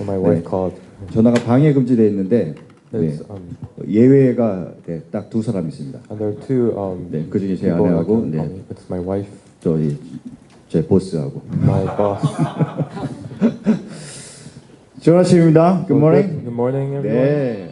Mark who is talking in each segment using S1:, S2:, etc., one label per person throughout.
S1: So my wife
S2: 네.
S1: called.
S2: 전화가 방해 금지되어 있는데 네,
S1: There's,
S2: 예외가 네, 딱 두 사람 있습니다.
S1: and there are two
S2: 네, 그 중에 제
S1: people that
S2: 아내하고
S1: can call
S2: 네,
S1: me. It's my wife,
S2: 저희 제 보스하고.
S1: my boss.
S2: 전화씨입니다. Good morning.
S1: Good morning, everyone.
S2: 네,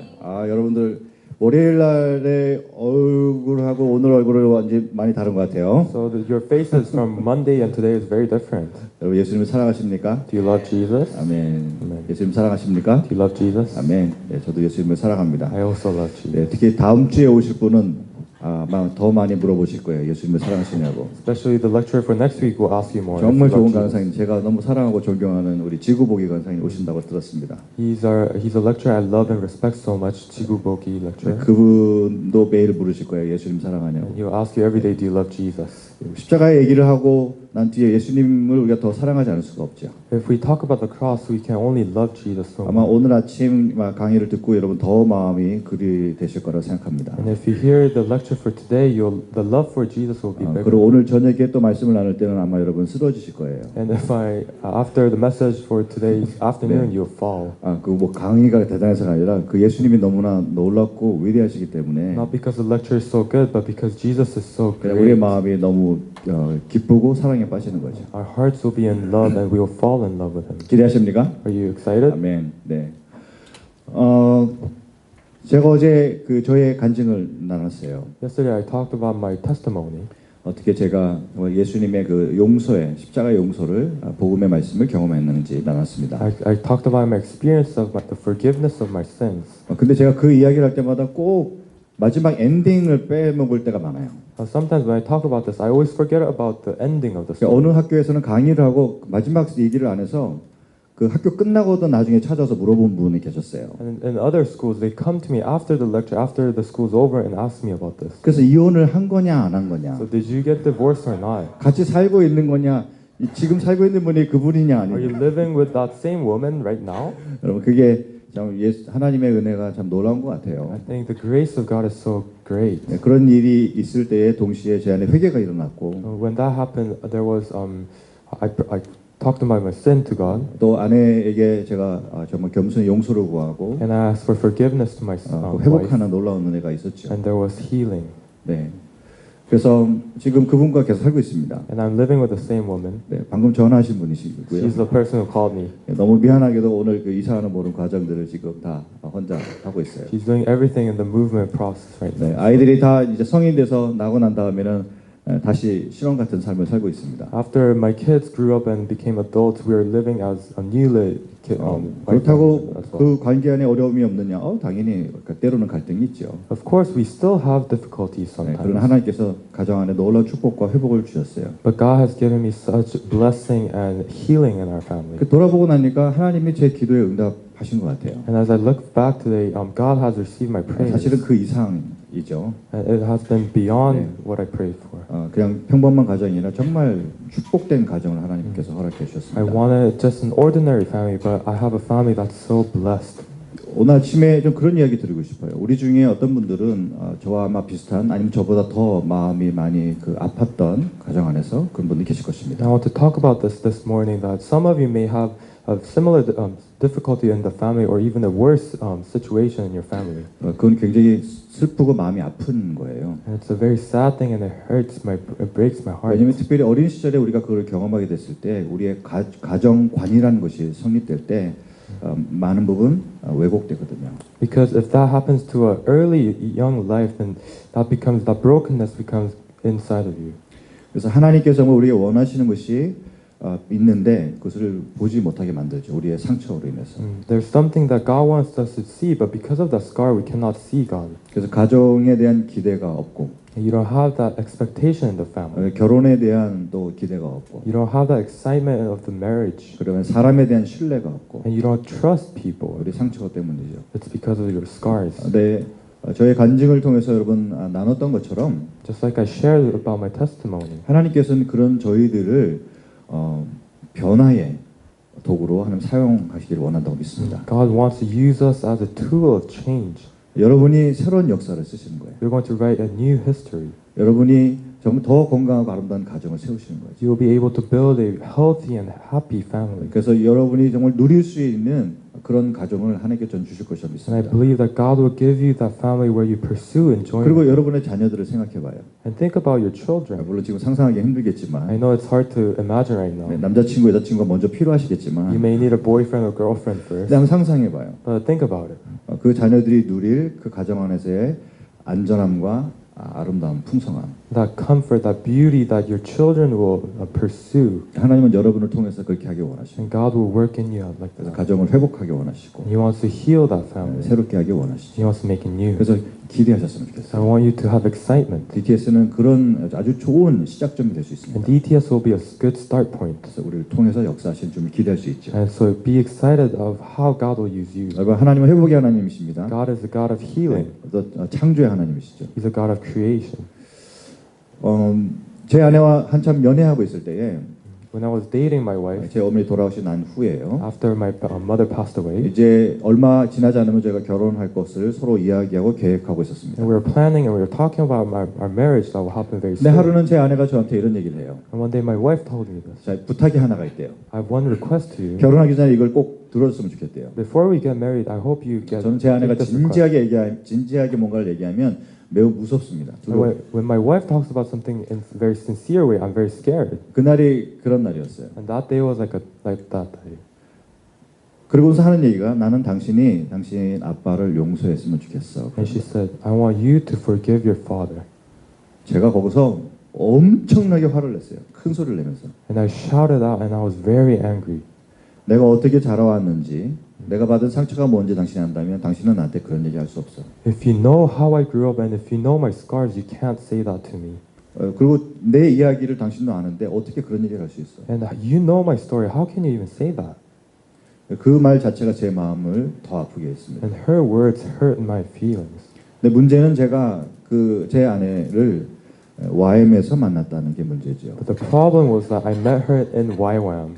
S2: 여러분들 월요일 날의 얼굴하고 오늘 얼굴은 완전 많이 다른 것 같아요.
S1: So your faces from Monday and today is very different.
S2: 여러분 예수님을 사랑하십니까?
S1: Do you love Jesus?
S2: 아멘.
S1: 아멘.
S2: 예수님 사랑하십니까?
S1: Do you love Jesus?
S2: 아멘. 네, 저도 예수님을 사랑합니다.
S1: I also love Jesus.
S2: 네, 특히 다음 주에 오실 분은 아마 더 많이 물어보실 거예요. 예수님을 사랑하시냐고.
S1: Especially the lecturer for next week will ask you more.
S2: 정말
S1: if you
S2: 좋은
S1: love Jesus.
S2: 강사님, 제가 너무 사랑하고 존경하는 우리 지구보기 강사님 오신다고 들었습니다.
S1: He's a lecturer I love and respect so much. 지구보기 lecturer.
S2: 그분도 매일 물으실 거예요. 예수님 사랑하냐고.
S1: And he will ask you every day, do you love Jesus?
S2: 십자가의 얘기를 하고 난 뒤에 예수님을 우리가 더 사랑하지 않을 수가 없죠.
S1: If we talk about the cross, we can only love Jesus so
S2: 아마
S1: much.
S2: 오늘 아침 강의를 듣고 여러분 더 마음이 그리 되실 거라고 생각합니다.
S1: And if you hear the lecture for today, the love for Jesus will be bigger.
S2: 그리고 오늘 저녁에 또 말씀을 나눌 때는 아마 여러분 쓰러지실 거예요.
S1: And if after the message for today's afternoon, you'll fall.
S2: 그 뭐 강의가 대단해서가 아니라 그 예수님이 너무나 놀랍고 위대하시기 때문에
S1: Not because the lecture is so good, but because Jesus is so
S2: 그냥 우리의
S1: great.
S2: 마음이 너무 기쁘고 사랑에 빠지는 거죠.
S1: Our hearts will be in love, and we will fall in love with Him.
S2: 기대하십니까?
S1: Are you excited?
S2: 아멘. 네. 제가 어제 그 저의 간증을 나눴어요.
S1: Yesterday, I talked about my testimony.
S2: 어떻게 제가 예수님의 그 용서의 십자가의 용서를 복음의 말씀을 경험했는지 나눴습니다.
S1: I talked about my experience of the forgiveness of my sins.
S2: 근데 제가 그 이야기를 할 때마다 꼭 마지막 엔딩을 빼먹을 때가 많아요.
S1: Sometimes when I talk about this, I always forget about the ending of the story.
S2: 어느 학교에서는 강의를 하고 마지막 얘기를 안 해서 그 학교 끝나고도 나중에 찾아서 물어본 분이 계셨어요.
S1: And in other schools, they come to me after the lecture, after the school's over, and ask me about this.
S2: 그래서 이혼을 한 거냐 안 한 거냐,
S1: So did you get divorced or not?
S2: 같이 살고 있는 거냐, 지금 살고 있는 분이 그분이냐
S1: Are you
S2: 아니냐.
S1: living with that same woman right now?
S2: 여러분 그게 참 하나님의 은혜가 참 놀라운 것 같아요.
S1: I think the grace of God is so great.
S2: 네, 그런 일이 있을 때에 동시에 제 안에 회개가 일어났고
S1: When that happened, there was I talked about my sin to God,
S2: 또 아내에게 제가 정말 겸손히 용서를 구하고
S1: and I asked for forgiveness to my wife,
S2: 회복하는 놀라운 은혜가 있었죠.
S1: and there was healing.
S2: 네. 그래서 지금 그분과 계속 살고 있습니다.
S1: And I'm living with the same woman.
S2: 네, 방금 전화하신 분이시고요.
S1: She's the person who called me.
S2: 네, 너무 미안하게도 오늘 그 이사하는 모든 과정들을 지금 다 혼자 하고 있어요.
S1: She's doing everything in the movement process right
S2: 네,
S1: now.
S2: 아이들이 다 이제 성인 돼서 나고 난 다음에는 다시 신혼 같은 삶을 살고 있습니다.
S1: After my kids grew up and became adults, we are living as a newly
S2: 그렇다고 그 관계 안에 어려움이 없느냐? 당연히 때로는 갈등이 있죠.
S1: Of course, we still have difficulties
S2: 네,
S1: sometimes.
S2: 그러나 하나님께서 가정 안에 놀라운 축복과 회복을 주셨어요.
S1: But God has given me such blessing and healing in our family.
S2: 그 돌아보고 나니까 하나님이 제 기도에 응답하신 것 같아요.
S1: And as I look back today, God has received my praise.
S2: 사실은 그 이상이죠.
S1: And it has been beyond
S2: 네.
S1: what I prayed for.
S2: 그냥 평범한 가정이 아니라 정말 축복된 가정을 하나님께서 허락해
S1: I
S2: 주셨습니다.
S1: wanted just an ordinary family, but I have a family that's so blessed.
S2: 오늘 아침에 좀 그런 이야기 드리고 싶어요. 우리 중에 어떤 분들은 저와 아마 비슷한 아니면 저보다 더 마음이 많이 아팠던 가정 안에서 그런 분들이 계실 것입니다.
S1: I want to talk about this morning, that some of you may have a similar difficulty in the family or even a worse situation in your family.
S2: 그건 굉장히 슬프고 마음이 아픈 거예요.
S1: And it's a very sad thing and it breaks my heart.
S2: 왜냐하면 특별히 어린 시절에 우리가 그걸 경험하게 됐을 때 우리의 가정관이라는 것이 성립될 때 많은 부분 왜곡되거든요.
S1: Because if that happens to an early young life, then that brokenness becomes inside of you.
S2: 그래서 하나님께서 우리에게 원하시는 것이 있는데 그것을 보지 못하게 만들죠. 우리의 상처로 인해서.
S1: There's something that God wants us to see, but because of that scar, we cannot see God.
S2: 그래서 가정에 대한 기대가 없고
S1: You don't have that expectation in the family.
S2: 결혼에 대한 또 기대가 없고
S1: You don't have that excitement of the marriage.
S2: 그러면 사람에 대한 신뢰가 없고
S1: And you don't trust people.
S2: 우리 상처 때문이죠.
S1: It's because of your scars.
S2: 네, 저의 간증을 통해서 여러분 나눴던 것처럼
S1: Just like I shared about my testimony.
S2: 하나님께서는 그런 저희들을 변화의 도구로 하나님 사용하시기를 원한다고 믿습니다.
S1: God wants to use us as a tool of change.
S2: 여러분이 새로운 역사를 쓰시는 거예요.
S1: You're going to write a new history.
S2: 여러분이 정말 더 건강하고 아름다운 가정을 세우시는 거죠.
S1: You'll be able to build a healthy and happy family.
S2: 그래서 여러분이 정말 누릴 수 있는 그런 가정을 하나님께 전 주실 것이라
S1: And I
S2: 믿습니다.
S1: believe that God will give you that family where you pursue enjoyment.
S2: 그리고 여러분의 자녀들을 생각해봐요.
S1: And think about your children.
S2: 물론 지금 상상하기
S1: I
S2: 힘들겠지만
S1: know it's hard to imagine right now.
S2: 남자친구, 여자친구가 먼저
S1: You
S2: 필요하시겠지만
S1: may need a boyfriend or girlfriend first.
S2: 근데 한번 상상해봐요.
S1: But think about it.
S2: 그 자녀들이 누릴 그 가정 안에서의 안전함과 아름다움, 풍성함.
S1: That comfort, that beauty that your children will pursue.
S2: 하나님은 여러분을 통해서 그렇게 하기 원하시고
S1: And God will work in you like
S2: 그래서
S1: that.
S2: 가정을 회복하기 원하시고
S1: He wants to heal that family.
S2: 새롭게 하기 원하시죠.
S1: He wants to make it new.
S2: 그래서 기대하셨으면
S1: I
S2: 좋겠어요.
S1: want you to have excitement.
S2: DTS는 그런 아주 좋은 시작점이 될 수 있습니다.
S1: And DTS will be a good start point.
S2: 그래서 우리를 통해서 역사하시는 줄을 기대할 수 있죠.
S1: And so be excited of how God will use you.
S2: 여러분 하나님은 회복의 하나님이십니다.
S1: God is a God of healing.
S2: 또 창조의 하나님이시죠.
S1: He's a God of creation.
S2: 제 아내와 한참 연애하고 있을 때에
S1: When I was dating my wife,
S2: 제 어머니 돌아오신 난 후에요.
S1: after my mother passed away,
S2: 이제 얼마 지나지 않으면 저희가 결혼할 것을 서로 이야기하고 계획하고 있었습니다.
S1: and we were planning and we were talking about our marriage that will happen very
S2: 근데
S1: soon.
S2: 하루는 제 아내가 저한테 이런 얘기를 해요.
S1: And one day my wife told me this.
S2: 자, 부탁이 하나가 있대요.
S1: I have one request to you.
S2: 결혼하기 전에 이걸 꼭 들었으면 좋겠대요.
S1: Before we get married, I hope you get
S2: 저는 제 아내가
S1: take this request.
S2: 진지하게 뭔가를 얘기하면 매우 무섭습니다.
S1: When my wife talks about something in a very sincere way, I'm very scared.
S2: 그날이 그런 날이었어요.
S1: And that day was like that day.
S2: 그러고서 하는 얘기가 나는 당신 아빠를 용서했으면 좋겠어.
S1: And she said, I want you to forgive your father.
S2: 제가 거기서 엄청나게 화를 냈어요. 큰 소리를 내면서.
S1: And I shouted out and I was very angry.
S2: 내가 어떻게 자라왔는지 내가 받은 상처가 뭔지 당신이 안다면 당신은 나한테 그런 얘기 할 수 없어.
S1: If you know how I grew up and if you know my scars, you can't say that to me.
S2: 그리고 내 이야기를 당신도 아는데 어떻게 그런 얘기를 할 수 있어?
S1: And you know my story. How can you even say that?
S2: 그 말 자체가 제 마음을 더 아프게 했습니다.
S1: And her words hurt my feelings.
S2: 근데 문제는 제가 제 아내를 YM에서 만났다는 게 문제죠.
S1: But the problem was that I met her in YWAM.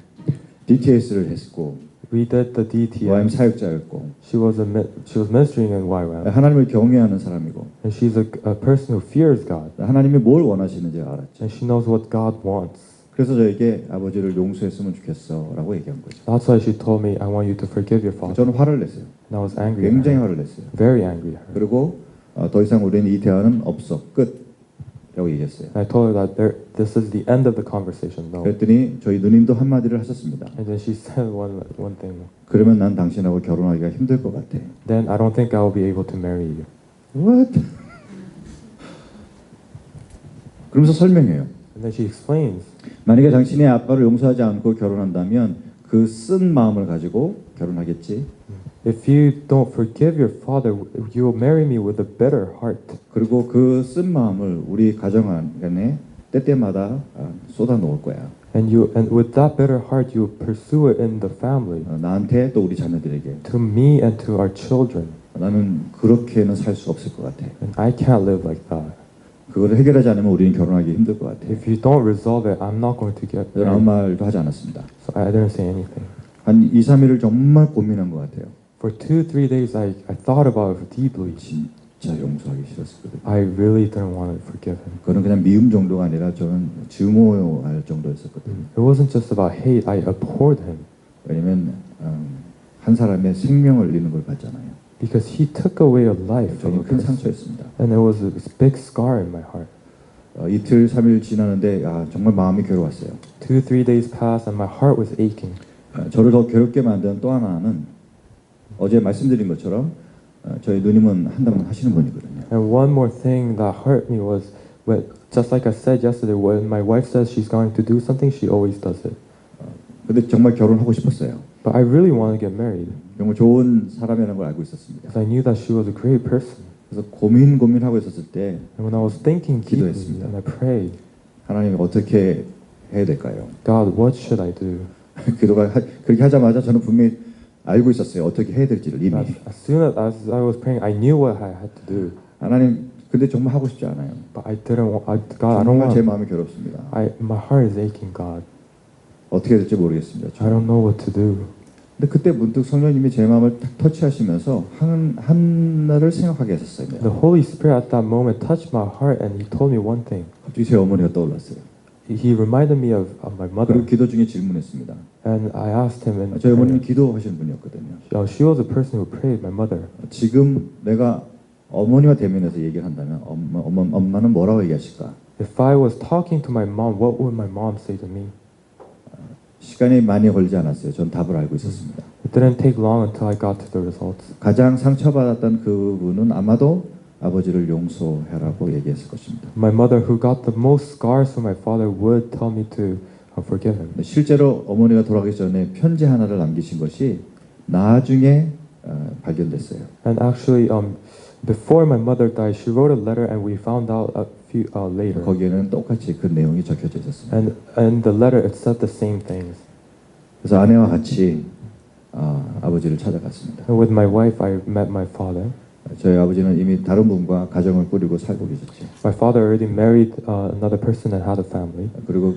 S2: DTS를 했고
S1: We did the
S2: YM
S1: DTM.
S2: 사역자였고
S1: She was ministering in YWAM.
S2: 하나님을 경외하는 사람이고
S1: And she's a person who fears God.
S2: 하나님이 뭘 원하시는지 알았죠.
S1: And she knows what God wants.
S2: 그래서 저에게 아버지를 용서했으면 좋겠어라고 얘기한 거죠.
S1: That's why she told me, I want you to forgive your father.
S2: 저는 화를 냈어요.
S1: And I was angry at
S2: 굉장히
S1: her.
S2: 화를 냈어요.
S1: Very angry at her.
S2: 그리고 더 이상 우리는 이 대화는 없어. 끝이라고 얘기했어요.
S1: And I told her that this is the end of the conversation. No.
S2: 그랬더니 저희 누님도 한마디를 하셨습니다.
S1: And then she said one thing.
S2: 그러면 난 당신하고 결혼하기가 힘들 것 같아.
S1: Then I don't think I will be able to marry you.
S2: What? 그러면서 설명해요.
S1: And then she explains,
S2: 만약에 당신의 아빠를 용서하지 않고 결혼한다면 그 쓴 마음을 가지고 결혼하겠지.
S1: if you don't forgive your father, you will marry me with a bitter heart.
S2: 그리고 그 쓴 마음을 우리 가정 안에 때때마다 쏟아 놓을 거야.
S1: And with that bitter heart, you will pursue it in the family,
S2: 나한테 또 우리 자녀들에게.
S1: to me and to our children.
S2: 나는 그렇게는 살 수 없을 것 같아.
S1: And I can't live like that.
S2: 그거를 해결하지 않으면 우리는 결혼하기 힘들 것 같아.
S1: If you don't resolve it, I'm not going to get
S2: 저는 아무
S1: married.
S2: 말도 하지 않았습니다.
S1: So I didn't say anything.
S2: 한 2, 3일을 정말 고민한 것 같아요.
S1: For 2-3 days, I thought about it deeply.
S2: 진짜 용서하기 싫었거든요.
S1: I really didn't want to forgive him.
S2: 그거는 그냥 미움 정도가 아니라 저는 증오할 정도였었거든요.
S1: It wasn't just about hate. I abhorred him
S2: 왜냐면 한 사람의 생명을 잃는 걸 봤잖아요.
S1: because he took away a life from
S2: 저는
S1: a
S2: 큰
S1: person.
S2: 상처였습니다.
S1: And it was a big scar in my heart.
S2: 이틀, 3일 지나는데 정말 마음이 괴로웠어요.
S1: 2-3 days passed and my heart was aching.
S2: 저를 더 괴롭게 만든 또 하나는 어제 말씀드린 것처럼 저희 누님은 한다면 하시는 분이거든요.
S1: And one more thing that hurt me was when, just like I said yesterday, when my wife says she's going to do something, she always does it.
S2: 근데 정말 결혼하고 싶었어요.
S1: But I really want to get married
S2: 정말 좋은 사람이라는 걸 알고 있었습니다.
S1: because I knew that she was a great person.
S2: 그래서 고민하고 있었을 때
S1: And when I was thinking deeply
S2: 기도했습니다.
S1: and I prayed,
S2: 하나님 어떻게 해야 될까요?
S1: God, what should I do?
S2: 기도가 그렇게 하자마자 저는 분명히 알고 있었어요. 어떻게 해야 될지를 이미.
S1: As soon as I was praying, I knew what I had to do.
S2: 하나님 근데 정말 하고 싶지 않아요.
S1: But I didn't want, God, I don't
S2: 정말 제
S1: want,
S2: 마음이 괴롭습니다.
S1: my heart is aching, God.
S2: 어떻게 해야 될지 모르겠습니다.
S1: I don't know what to do.
S2: 근데 그때 문득 성령님이 제 마음을 탁 터치하시면서 하나를 생각하게 하셨어요.
S1: The Holy Spirit at that moment touched my heart and He told me one thing.
S2: 갑자기 제 어머니가 떠올랐어요.
S1: he reminded me of my mother,
S2: 그리고 기도 중에 질문했습니다.
S1: and I asked him, and
S2: 저희 어머니는 기도하시는 분이었거든요.
S1: she was a person who prayed. My mother.
S2: 지금 내가 어머니와 대면해서 얘기를 한다면 엄마는 뭐라고 얘기하실까?
S1: If I was talking to my mom, what would my mom say to me?
S2: 시간이 많이 걸리지 않았어요. 전 답을 알고 있었습니다.
S1: It didn't take long until I got to the results.
S2: 가장 상처받았던 그분은 아마도 아버지를 용서해라고 얘기했을 것입니다.
S1: My mother, who got the most scars from my father, would tell me to forgive him.
S2: 실제로 어머니가 돌아가기 전에 편지 하나를 남기신 것이 나중에 발견됐어요.
S1: And actually, before my mother died, she wrote a letter, and we found out a few later.
S2: 거기에는 똑같이 그 내용이 적혀져 있었습니다.
S1: And in the letter, it said the same things.
S2: 그래서 아내와 같이 아버지를 찾아갔습니다.
S1: And with my wife, I met my father.
S2: 저희 아버지는 이미 다른 분과 가정을 꾸리고 살고 계셨죠.
S1: My father already married another person and had a family.
S2: 그리고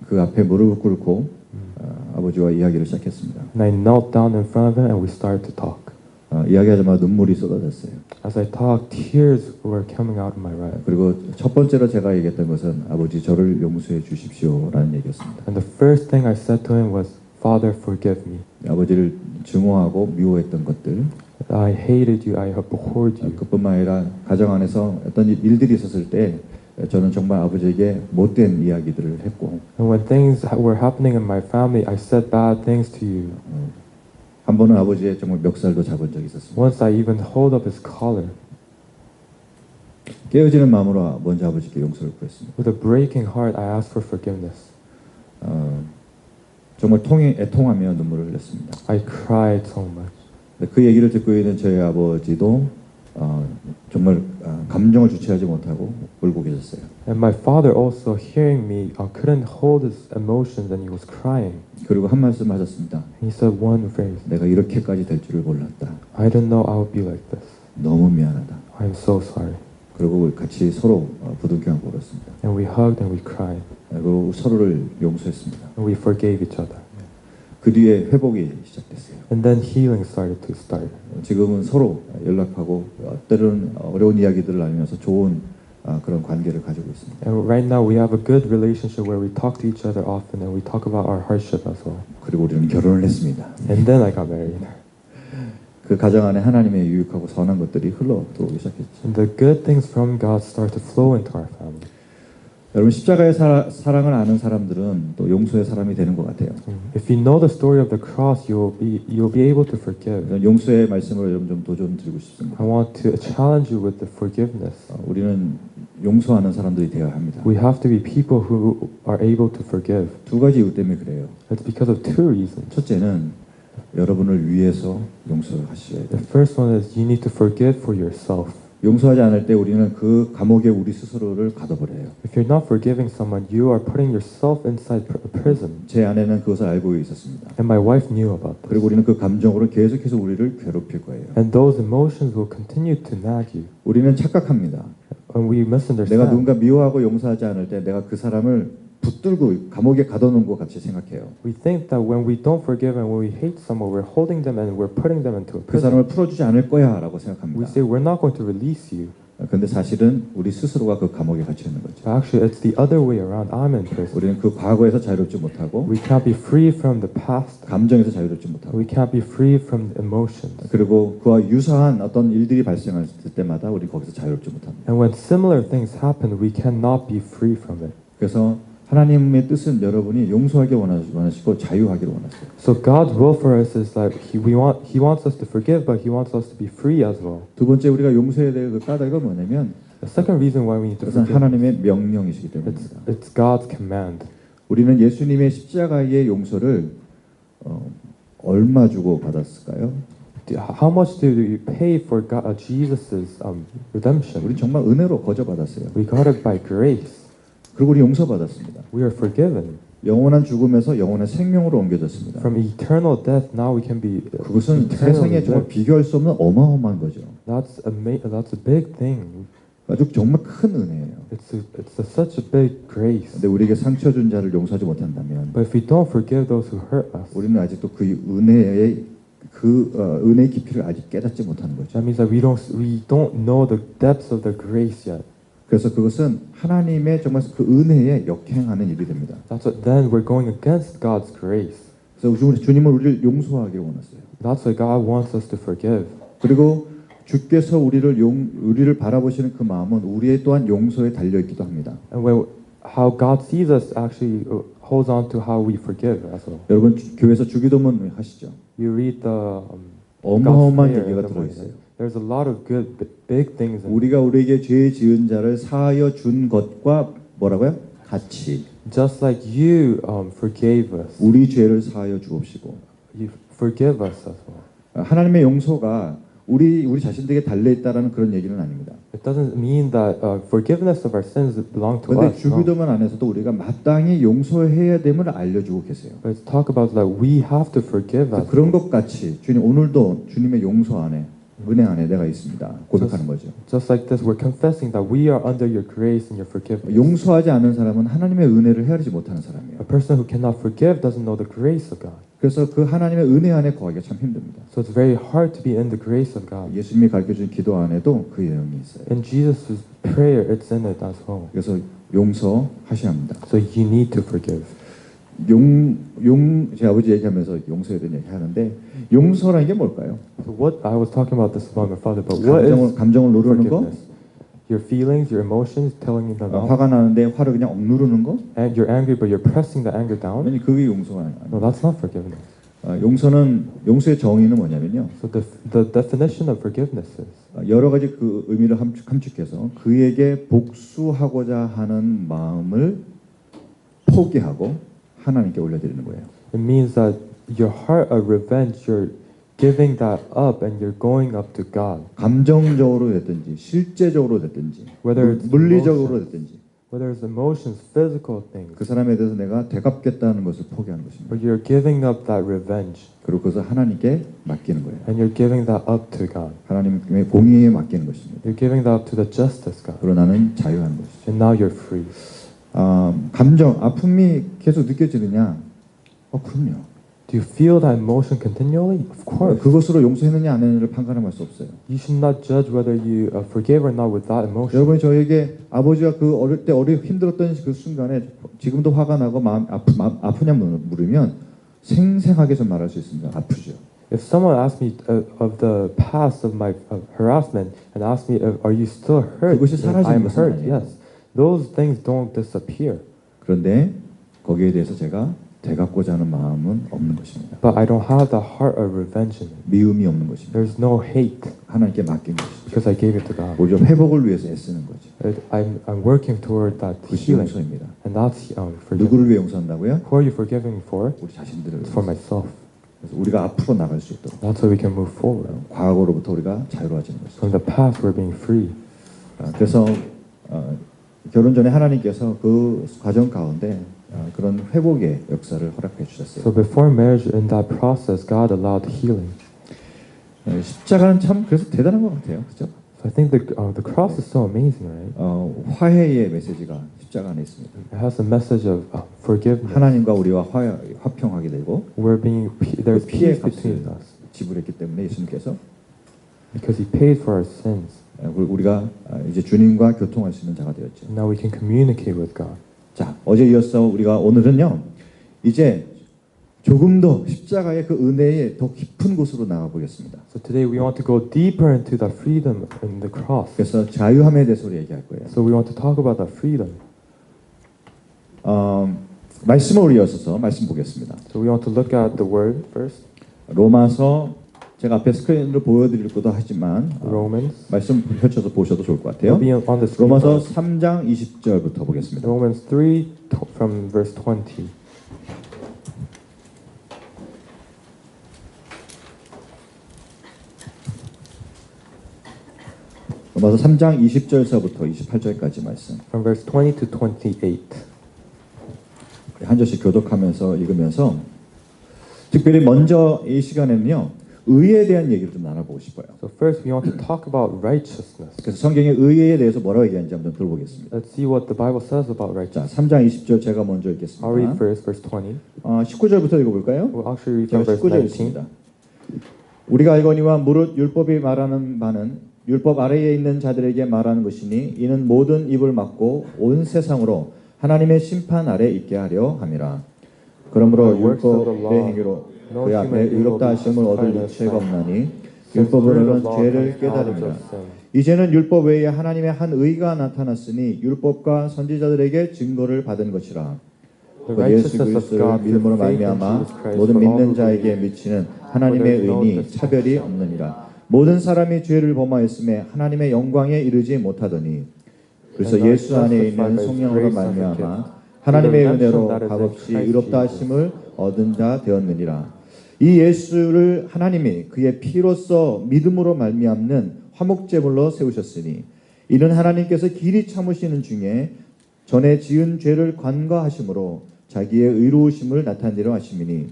S2: 그 앞에 무릎을 꿇고 아버지와 이야기를 시작했습니다.
S1: And I knelt down in front of him, and we started to talk.
S2: 이야기하자마자 눈물이 쏟아졌어요.
S1: As I talked, tears were coming out of my eyes.
S2: 그리고 첫 번째로 제가 얘기했던 것은 아버지 저를 용서해 주십시오라는 얘기였습니다.
S1: And the first thing I said to him was, Father, forgive me.
S2: 아버지를 증오하고 미워했던 것들,
S1: I hated you, I abhorred you.
S2: 그뿐만 아니라 가정 안에서 어떤 일들이 있었을 때 저는 정말 아버지에게 못된 이야기들을 했고,
S1: And when things were happening in my family, I said bad things to you.
S2: 한 번은 아버지의 정말 멱살도 잡은 적이 있었습니다.
S1: Once I even hold up his collar.
S2: 깨어지는 마음으로 먼저 아버지께 용서를 구했습니다.
S1: With a breaking heart, I asked for forgiveness.
S2: 정말 애통하며 눈물을 흘렸습니다.
S1: I cried so much.
S2: 그 얘기를 듣고 있는 저희 아버지도 정말 감정을 주체하지 못하고 울고 계셨어요.
S1: And my father also, hearing me, couldn't hold his emotions, and he was crying.
S2: 그리고 한 말씀 하셨습니다.
S1: He said one phrase.
S2: 내가 이렇게까지 될 줄을 몰랐다.
S1: I didn't know I would be like this.
S2: 너무 미안하다.
S1: I'm so sorry.
S2: 그리고 같이 서로 부둥켜안고 울었습니다.
S1: And we hugged and we cried.
S2: 그리고 서로를 용서했습니다.
S1: And we forgave each other.
S2: 그 뒤에 회복이 시작됐어요.
S1: And then healing started to start.
S2: 지금은 서로 연락하고 때로는 어려운 이야기들을 나누면서 좋은 그런 관계를 가지고 있습니다.
S1: And right now we have a good relationship where we talk to each other often and we talk about our hardship as well.
S2: 그리고 우리는 결혼을 했습니다.
S1: And then I got married.
S2: 그 가정 안에 하나님의 유익하고 선한 것들이 흘러 들어오기 시작했죠.
S1: And the good things from God start to flow into our family.
S2: 여러분 십자가의 사랑을 아는 사람들은 또 용서의 사람이 되는 것 같아요.
S1: If you know the story of the cross, you'll be able to forgive.
S2: 용서의 말씀을 여러분 좀 도전 드리고 싶습니다.
S1: I want to challenge you with the forgiveness.
S2: 우리는 용서하는 사람들이 되어야 합니다.
S1: We have to be people who are able to forgive.
S2: 두 가지 이유 때문에 그래요.
S1: It's because of two reasons.
S2: 첫째는 여러분을 위해서 용서하셔야 돼요.
S1: The first one is you need to forgive for yourself.
S2: 용서하지 않을 때 우리는 그 감옥에 우리 스스로를 가둬버려요.
S1: If you're not forgiving someone, you are putting yourself inside prison.
S2: 제 아내는 그것을 알고 있었습니다.
S1: And my wife knew about this.
S2: 그리고 우리는 그 감정으로 계속해서 우리를 괴롭힐 거예요.
S1: And those emotions will continue to nag you.
S2: 우리는 착각합니다.
S1: And we
S2: 내가
S1: misunderstand.
S2: 누군가 미워하고 용서하지 않을 때 내가 그 사람을 붙들고 감옥에 가둬놓은 것 같이 생각해요.
S1: We think that when we don't forgive and when we hate someone, we're holding them and we're putting them into a
S2: 그
S1: prison.
S2: 사람을 풀어주지 않을 거야 라고
S1: We
S2: 생각합니다.
S1: say we're not going to release you.
S2: 근데 사실은 우리 스스로가 그 감옥에 갇혀 있는 거죠.
S1: But actually, it's the other way around. I'm in prison.
S2: 우리는 그 과거에서 자유롭지 못하고
S1: We can't be free from the past.
S2: 감정에서 자유롭지 못하고
S1: We can't be free from the emotions.
S2: 그리고 그와 유사한 어떤 일들이 발생할 때마다 우리 거기서 자유롭지 못합니다.
S1: And when similar things happen, we cannot be free from it.
S2: 그래서 하나님의 뜻은 여러분이 용서하기 원하시고 자유하기를 원하세요.
S1: So God's will for us is that He wants us to forgive, but He wants us to be free as well.
S2: 두 번째 우리가 용서해야 될 그 까닭은 뭐냐면
S1: The second reason why we need to
S2: 그것은
S1: forgive,
S2: 하나님의 명령이시기 때문입니다.
S1: it's God's command.
S2: 우리는 예수님의 십자가의 용서를 얼마 주고 받았을까요?
S1: How much do we pay for Jesus's redemption?
S2: 우리 정말 은혜로 거저 받았어요.
S1: We got it by grace.
S2: 그리고 우리 용서받았습니다.
S1: We are forgiven.
S2: 영원한 죽음에서 영원한 생명으로 옮겨졌습니다.
S1: From eternal death, now we can be
S2: 그것은
S1: eternally
S2: 세상에 정말
S1: lived.
S2: 비교할 수 없는 어마어마한 거죠.
S1: That's a big thing.
S2: 아주 정말 큰 은혜예요.
S1: It's such a big grace.
S2: 근데 우리에게 상처 준 자를 용서하지 못한다면
S1: But if we don't forgive those who hurt us,
S2: 우리는 아직도 그 은혜의 은혜의 깊이를 아직 깨닫지 못하는 거죠.
S1: that means that we don't know the depths of the grace yet.
S2: 그래서 그것은 하나님의 정말 그 은혜에 역행하는 일이 됩니다.
S1: That's what, then we're going against God's grace.
S2: 그래서 주님은 우리를 용서하기를 원하세요.
S1: That's why God wants us to forgive.
S2: 그리고 주께서 우리를 바라보시는 그 마음은 우리의 또한 용서에 달려 있기도 합니다.
S1: And how God sees us actually holds on to how we forgive as well.
S2: 여러분 교회에서 주기도문 하시죠?
S1: You read the
S2: 어마어마한
S1: God's prayer
S2: 얘기가
S1: in the
S2: 들어
S1: morning.
S2: 있어요.
S1: There's a lot of good, big things. In
S2: 우리가 우리에게 죄 지은 자를 사하여 준 것과 뭐라고요? 같이
S1: just like you forgave us,
S2: 우리 죄를 사하여 주옵시고.
S1: you forgive us as well.
S2: 하나님의 용서가 우리 자신들에게 달려 있다라는 그런 얘기는 아닙니다.
S1: It doesn't mean that forgiveness of our sins belong to
S2: 그런데
S1: us. No.
S2: 주기도문 안에서도 우리가 마땅히 용서해야 됨을 알려주고 계세요.
S1: But it's talk about that we have to forgive us.
S2: 그런 것 같이 주님 오늘도 주님의 용서 안에 은혜 안에 내가 있습니다. 고백하는 거죠.
S1: Just like this, we're confessing that we are under your grace and your forgiveness.
S2: 용서하지 않은 사람은 하나님의 은혜를 헤아리지 못하는 사람이에요.
S1: A person who cannot forgive doesn't know the grace of God.
S2: 그래서 그 하나님의 은혜 안에 거하기가 참 힘듭니다.
S1: So it's very hard to be in the grace of God.
S2: 예수님이 가르쳐준 기도 안에도 그 내용이 있어요.
S1: In Jesus' prayer, it's in it as well.
S2: 그래서 용서하셔야 합니다.
S1: So you need to forgive.
S2: 제 아버지 얘기하면서 용서에 대한 얘기 하는데 용서라는 게 뭘까요?
S1: So what I was talking about this about my father, but what is
S2: 감정을 누르는 거?
S1: forgiveness? Your feelings, your emotions, telling them no.
S2: 화가 나는데 화를 그냥 억누르는 거?
S1: And you're angry, but you're pressing the anger down.
S2: 아니 그게 용서가 아니에요.
S1: No, that's not forgiveness.
S2: 용서의 정의는 뭐냐면요.
S1: So the definition of forgiveness is
S2: 여러 가지 그 의미를 함축해서 그에게 복수하고자 하는 마음을 포기하고 하나님께 올려드리는 거예요.
S1: it means that your heart of revenge, you're giving that up and you're going up to God.
S2: 감정적으로 됐든지 실제적으로 됐든지
S1: Whether it's
S2: 물리적으로 됐든지
S1: Whether it's emotions, physical things,
S2: 그 사람에 대해서 내가 되갚겠다는 것을 포기하는 것입니다.
S1: but you're giving up that revenge
S2: 그리고 그것을 하나님께 맡기는 거예요.
S1: and you're giving that up to God.
S2: 하나님의 공의에 맡기는 것입니다.
S1: You're giving that up to the justice God.
S2: 그리고 나는 자유하는 것이죠.
S1: And now you're free.
S2: 감정, 아픔이 계속 느껴지느냐? 그럼요.
S1: Do you feel that emotion continually? Of course.
S2: 그것으로 용서했느냐 안 했느냐를 판가름할 수 없어요.
S1: You should not judge whether you forgave or not with that emotion.
S2: 여러분이 저에게 아버지가 그 어릴 때 힘들었던 그 순간에 지금도 화가 나고 마음 아프냐 물으면 생생하게 좀 말할 수 있습니다. 아프죠.
S1: If someone asked me of the past of my harassment and asked me, are you still hurt?
S2: 그것이 사라지는
S1: I'm
S2: 것은
S1: hurt.
S2: 아니에요.
S1: Yes. Those things don't disappear.
S2: 그런데 거기에 대해서 제가 되갚고자 하는 마음은 없는 것입니다.
S1: But I don't have the heart of revenge in it.
S2: 미움이 없는 것입니다.
S1: There's no hate
S2: 하나님께 맡긴 것입니다.
S1: because I gave it to God.
S2: 오히려 회복을 위해서 애쓰는 거죠.
S1: I'm working toward that
S2: 그것이
S1: healing.
S2: 용서입니다.
S1: And that's forgiveness.
S2: 누구를 위해 용서한다고요?
S1: Who are you forgiving for?
S2: 우리 자신들을
S1: It's for
S2: 위해서.
S1: myself.
S2: 그래서 우리가 앞으로 나갈 수 있도록
S1: That's how we can move forward.
S2: 과거로부터 우리가 자유로워지는 것이죠.
S1: From the past, we're being free.
S2: 그래서 결혼 전에 하나님께서 그 과정 가운데 그런 회복의 역사를 허락해 주셨어요.
S1: So before marriage, in that process, God allowed healing.
S2: 십자가는 참 그래서 대단한 것 같아요, 그렇죠?
S1: So I think the cross is so amazing, right?
S2: 화해의 메시지가 십자가 안에 있습니다.
S1: It has a message of forgiveness.
S2: 하나님과 우리와 화평하게 되고
S1: There's
S2: 피해
S1: peace between
S2: 값을
S1: us
S2: 지불했기 때문에 예수님께서
S1: because He paid for our sins.
S2: 우리가 이제 주님과 교통할 수 있는 자가 되었죠.
S1: Now we can communicate with God.
S2: 자, 어제 이어서 우리가 오늘은요, 이제 조금 더 십자가의 그 은혜의 더 깊은 곳으로 나가 보겠습니다.
S1: So today we want to go deeper into the freedom in the cross.
S2: 그래서 자유함에 대해서 우리 얘기할 거예요.
S1: So we want to talk about that freedom.
S2: 말씀을 우리 이어서 말씀 보겠습니다.
S1: So we want to look at the word first.
S2: 로마서 제가 앞에 스크린으로 보여드릴 것도 하지만
S1: Romans.
S2: 말씀 펼쳐서 보셔도 좋을 것 같아요.
S1: It'll be on the screen.
S2: 로마서 3장 20절부터 보겠습니다.
S1: Romans 3 from verse 20.
S2: 로마서 3장 20절서부터 28절까지 말씀.
S1: From verse 20 to 28.
S2: 한 절씩 교독하면서 읽으면서 특별히 먼저 이 시간에는요. 의에 대한 얘기를 좀 나눠보고 싶어요.
S1: So first we want to talk about righteousness.
S2: 그래서 성경의 의에 대해서 뭐라고 얘기하는지 한번 들어보겠습니다.
S1: Let's see what the Bible says about
S2: 자,
S1: righteousness.
S2: 3장 20절 제가 먼저
S1: I'll read
S2: 읽겠습니다.
S1: first verse 20.
S2: 19절부터 읽어볼까요?
S1: We'll actually read
S2: 제가
S1: from verse
S2: 19절
S1: 19.
S2: 읽습니다. 우리가 알거니와 무릇 율법이 말하는 바는 율법 아래에 있는 자들에게 말하는 것이니 이는 모든 입을 막고 온 세상으로 하나님의 심판 아래 있게 하려 함이라. 그러므로 율법의 행위로 그 앞에 의롭다 하심을 얻을 일체가 없나니 율법으로는 죄를 깨달음이라. 이제는 율법 외에 하나님의 한 의가 나타났으니 율법과 선지자들에게 증거를 받은 것이라. 예수 그리스도를 믿음으로 말미암아 모든 믿는 자에게 미치는 하나님의 의니 차별이 없느니라. 모든 사람이 죄를 범하였음에 하나님의 영광에 이르지 못하더니 그래서 예수 안에 있는 성령으로 말미암아 하나님의 은혜로 값없이 의롭다 하심을 얻은 자 되었느니라. 이 예수를 하나님이 그의 피로써 믿음으로 말미암는 화목제물로 세우셨으니 이는 하나님께서 길이 참으시는 중에 전에 지은 죄를 관과하심으로 자기의 의로우심을 나타내려 하심이니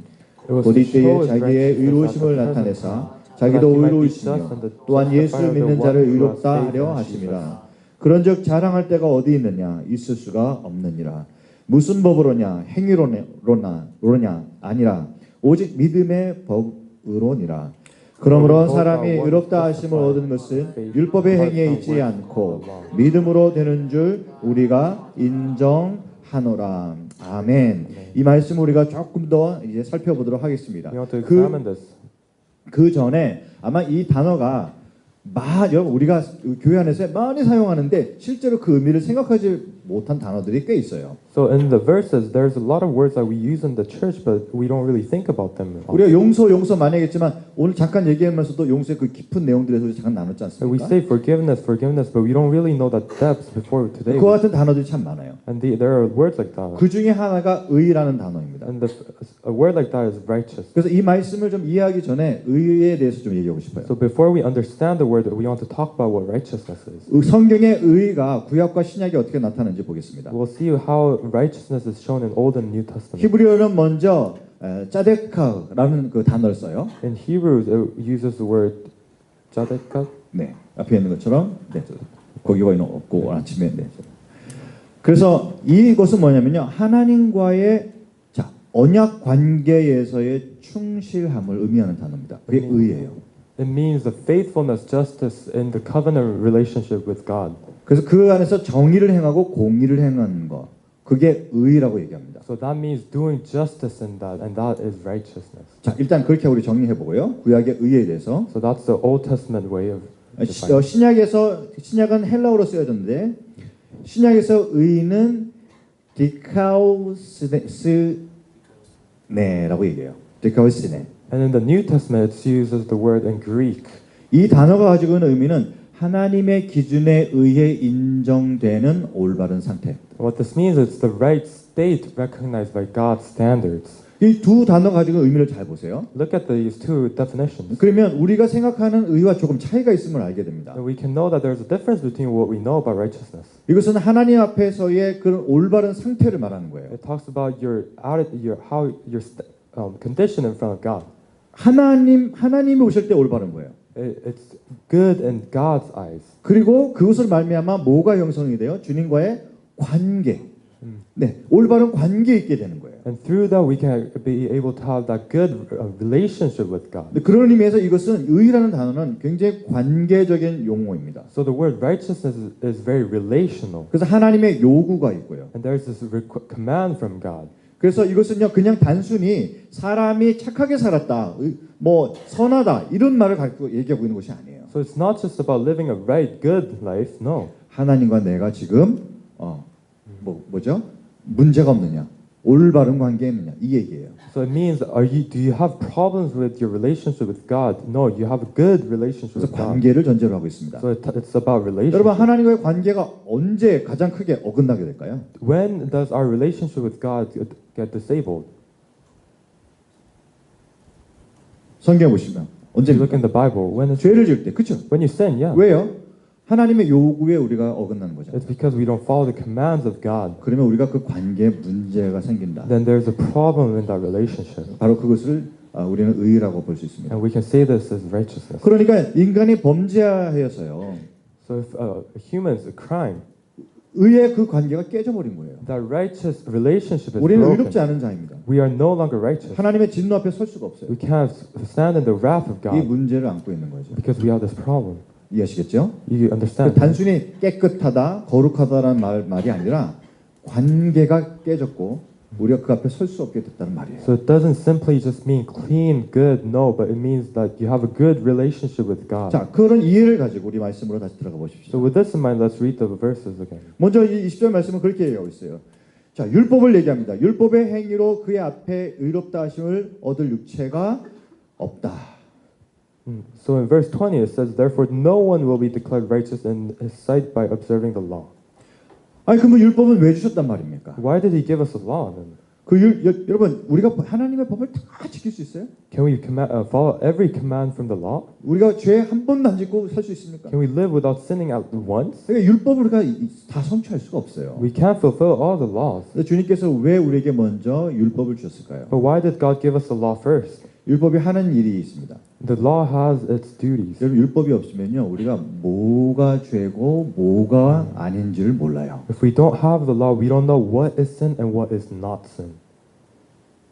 S2: 곧 이때에 자기의 의로우심을 나타내사 자기도 의로우시며 또한 예수 믿는 자를 의롭다 하려 하심이라. 그런즉 자랑할 때가 어디 있느냐? 있을 수가 없느니라. 무슨 법으로냐? 행위로냐? 아니라 오직 믿음의 법으로니라. 그러므로 사람이 의롭다 하심을 얻은 것은 율법의 행위에 있지 않고 믿음으로 되는 줄 우리가 인정하노라. 아멘. 이 말씀을 우리가 조금 더 이제 살펴보도록 하겠습니다. 그 전에 아마 이 단어가 여러분 우리가 교회 안에서 많이 사용하는데 실제로 그 의미를 생각하지 못한 단어들이 꽤 있어요.
S1: So in the verses, there's a lot of words that we use in the church, but we don't really think about them.
S2: 우리가 용서 많이 했지만 오늘 잠깐 얘기하면서도 용서의 그 깊은 내용들에 대해서 잠깐 나눴지
S1: We
S2: 않습니까?
S1: say forgiveness, but we don't really know the depths before today.
S2: 그와 같은 단어들이 참 많아요.
S1: And there are words like that.
S2: 그 중에 하나가 의라는 단어입니다.
S1: And a word like that is righteous.
S2: 그래서 이 말씀을 좀 이해하기 전에 의에 대해서 좀 얘기하고 싶어요.
S1: So before we understand the word, we want to talk about what righteousness is.
S2: 성경의 의가 구약과 신약에 어떻게 나타나는지 보겠습니다.
S1: We'll see how righteousness is shown in Old and New Testament.
S2: 히브리어는 먼저 짜데카라는 그 단어를 써요.
S1: In Hebrew, it uses the word tzedekah.
S2: 네, 앞에 있는 것처럼 거기 거기는 없고 아침에 그래서 이것은 뭐냐면요, 하나님과의 언약 관계에서의 충실함을 의미하는 단어입니다. 그게 의예요.
S1: It means the faithfulness, justice in the covenant relationship with God.
S2: 그래서 그 안에서 정의를 행하고 공의를 행하는 것, 그게 의라고 얘기합니다.
S1: So that means doing justice in that, and that is righteousness.
S2: 자, 일단 그렇게 우리 정리해 보고요. 구약의 의에 대해서.
S1: So that's the Old Testament way of.
S2: 신약은 헬라어로 쓰여졌는데 신약에서 의는 디카우스네라고 얘기해요. 디카우스네.
S1: And in the New Testament, it uses the word in Greek.
S2: 이 단어가 가지고 있는 의미는 하나님의 기준에 의해 인정되는 올바른 상태.
S1: What this means is the right state recognized by God's standards.
S2: 이 두 단어 가지고 의미를 잘 보세요.
S1: Look at these two definitions.
S2: 그러면 우리가 생각하는 의와 조금 차이가 있음을 알게 됩니다.
S1: And we can know that there's a difference between what we know about righteousness.
S2: 이것은 하나님 앞에서의 그런 올바른 상태를 말하는 거예요.
S1: It talks about your condition in front of God.
S2: 하나님이 오실 때 올바른 거예요.
S1: It's good in God's eyes.
S2: 그리고 그것을 말미암아 뭐가 형성이 돼요? 주님과의 관계. 네, 올바른 관계 있게 되는 거예요.
S1: And through that we can be able to have that good relationship with God.
S2: 네, 그런 의미에서 이것은 의라는 단어는 굉장히 관계적인 용어입니다.
S1: So the word righteousness is very relational.
S2: 그래서 하나님의 요구가 있고요.
S1: And there's this command from God.
S2: 그래서 이것은요, 그냥 단순히 사람이 착하게 살았다, 뭐 선하다 이런 말을 갖고 얘기하고 있는 것이 아니에요.
S1: So it's not just about living a right, good life. No.
S2: 하나님과 내가 지금 뭐죠? 문제가 없느냐, 올바른 관계에 있느냐 이 얘기예요.
S1: So it means, do you have problems with your relationship with God? No, you have a good relationship
S2: 그래서
S1: with God.
S2: 관계를 전제로 하고 있습니다.
S1: So it's about relationship.
S2: 여러분, 하나님과의 관계가 언제 가장 크게 어긋나게 될까요?
S1: When does our relationship with God get disabled?
S2: 성경 보시면
S1: If you look in the Bible, when
S2: 죄를 지을 때, 그렇죠?
S1: when you sin, yeah.
S2: 왜요? 하나님의 요구에 우리가 어긋나는 거죠.
S1: It's because we don't follow the commands of God.
S2: 그러면 우리가 그 관계에 문제가 생긴다.
S1: Then there's a problem in that relationship.
S2: 바로 그것을 우리는 의라고 볼 수 있습니다.
S1: And we can say this as righteousness.
S2: 그러니까 인간이 범죄하여서요.
S1: So if humans crime,
S2: 의의 그 관계가 깨져버린 거예요.
S1: that righteous relationship is
S2: 우리는
S1: broken.
S2: 의롭지 않은 자입니다.
S1: We are no longer righteous.
S2: 하나님의 진노 앞에 설 수가 없어요.
S1: We can't stand in the wrath of
S2: 이
S1: God
S2: 문제를 안고 있는 거죠.
S1: because we have this problem.
S2: 이해하시겠죠?
S1: You understand?
S2: 단순히 깨끗하다, 거룩하다라는 말이 아니라 관계가 깨졌고 우리가 그 앞에 설 수 없게 됐다는 말이에요.
S1: So it doesn't simply just mean clean, good, no, but it means that you have a good relationship with God.
S2: 자, 그런 이해를 가지고 우리 말씀으로 다시 들어가
S1: So
S2: 보십시오.
S1: with this in mind, let's read the verses again.
S2: 먼저 이 20절 말씀은 그렇게 얘기하고 있어요. 자, 율법을 얘기합니다. 율법의 행위로 그의 앞에 의롭다 하심을 얻을 육체가 없다.
S1: So in verse 20 it says, "Therefore no one will be declared righteous in his sight by observing the law."
S2: 아니 그러면 율법은 왜 주셨단 말입니까?
S1: Why did he give us a law then?
S2: 여러분 우리가 하나님의 법을 다 지킬 수 있어요?
S1: Can we follow every command from the law?
S2: 우리가 죄 한 번도 안 짓고 살 수 있습니까?
S1: Can we live without sinning at once?
S2: 그러니까 율법을 우리가 다 성취할 수가 없어요.
S1: We can't fulfill all the laws.
S2: 그래서 주님께서 왜 우리에게 먼저 율법을 주셨을까요?
S1: But why did God give us the law first?
S2: 율법이 하는 일이 있습니다.
S1: The law has its duties.
S2: 여러분 율법이 없으면요 우리가 뭐가 죄고 뭐가 아닌지를 몰라요.
S1: If we don't have the law, we don't know what is sin and what is not sin.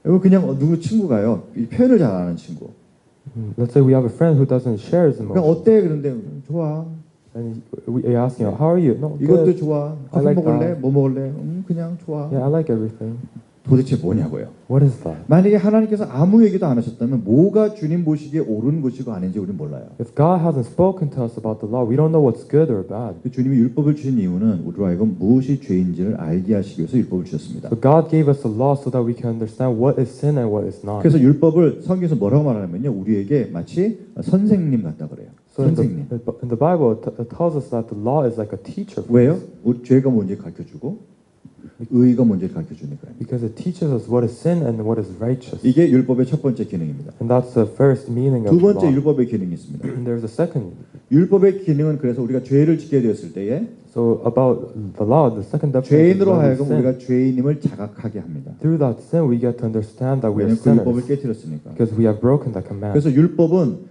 S2: 여러분 그냥 누구 친구가요 이 표현을 잘 안 하는 친구.
S1: Let's say we have a friend who doesn't share his
S2: 그냥
S1: emotions.
S2: 어때 그런데 좋아.
S1: And we ask him, how are you? No,
S2: 이것도
S1: good.
S2: 좋아.
S1: I
S2: 커피
S1: like
S2: 먹을래?
S1: that.
S2: 뭐 먹을래? 그냥 좋아.
S1: Yeah, I like everything.
S2: 도대체 뭐냐고요?
S1: What is that?
S2: 만약에 하나님께서 아무 얘기도 안 하셨다면 뭐가 주님 보시기에 옳은 것이고 아닌지 우리는 몰라요.
S1: If God hasn't spoken to us about the law, we don't know what's good or bad.
S2: 주님이 율법을 주신 이유는 우리로 하여금 무엇이 죄인지를 알게 하시기 위해서 율법을 주셨습니다.
S1: So God gave us the law so that we can understand what is sin and what is not.
S2: 그래서 율법을 성경에서 뭐라고 말하냐면요, 우리에게 마치 선생님 같다 그래요.
S1: So in
S2: 선생님.
S1: the Bible, it tells us that the law is like a teacher. for
S2: 왜요?
S1: us.
S2: 우리 죄가 뭔지 가르쳐주고 의가 뭔지 가르쳐주니까요.
S1: Because it teaches us what is sin and what is righteous.
S2: 이게 율법의 첫 번째 기능입니다.
S1: And that's the first meaning of
S2: 두
S1: the
S2: 번째
S1: law.
S2: 율법의 기능이 있습니다.
S1: And there's a second.
S2: 율법의 기능은 그래서 우리가 죄를 짓게 되었을 때에
S1: So about the law, the second definition is
S2: 죄인으로
S1: when we
S2: 하여금
S1: sin.
S2: 우리가 죄인임을 자각하게 합니다.
S1: Through that sin, we get to understand that we are
S2: 왜냐하면 그 율법을
S1: sinners
S2: 깨뜨렸으니까.
S1: because we have broken that command.
S2: 그래서 율법은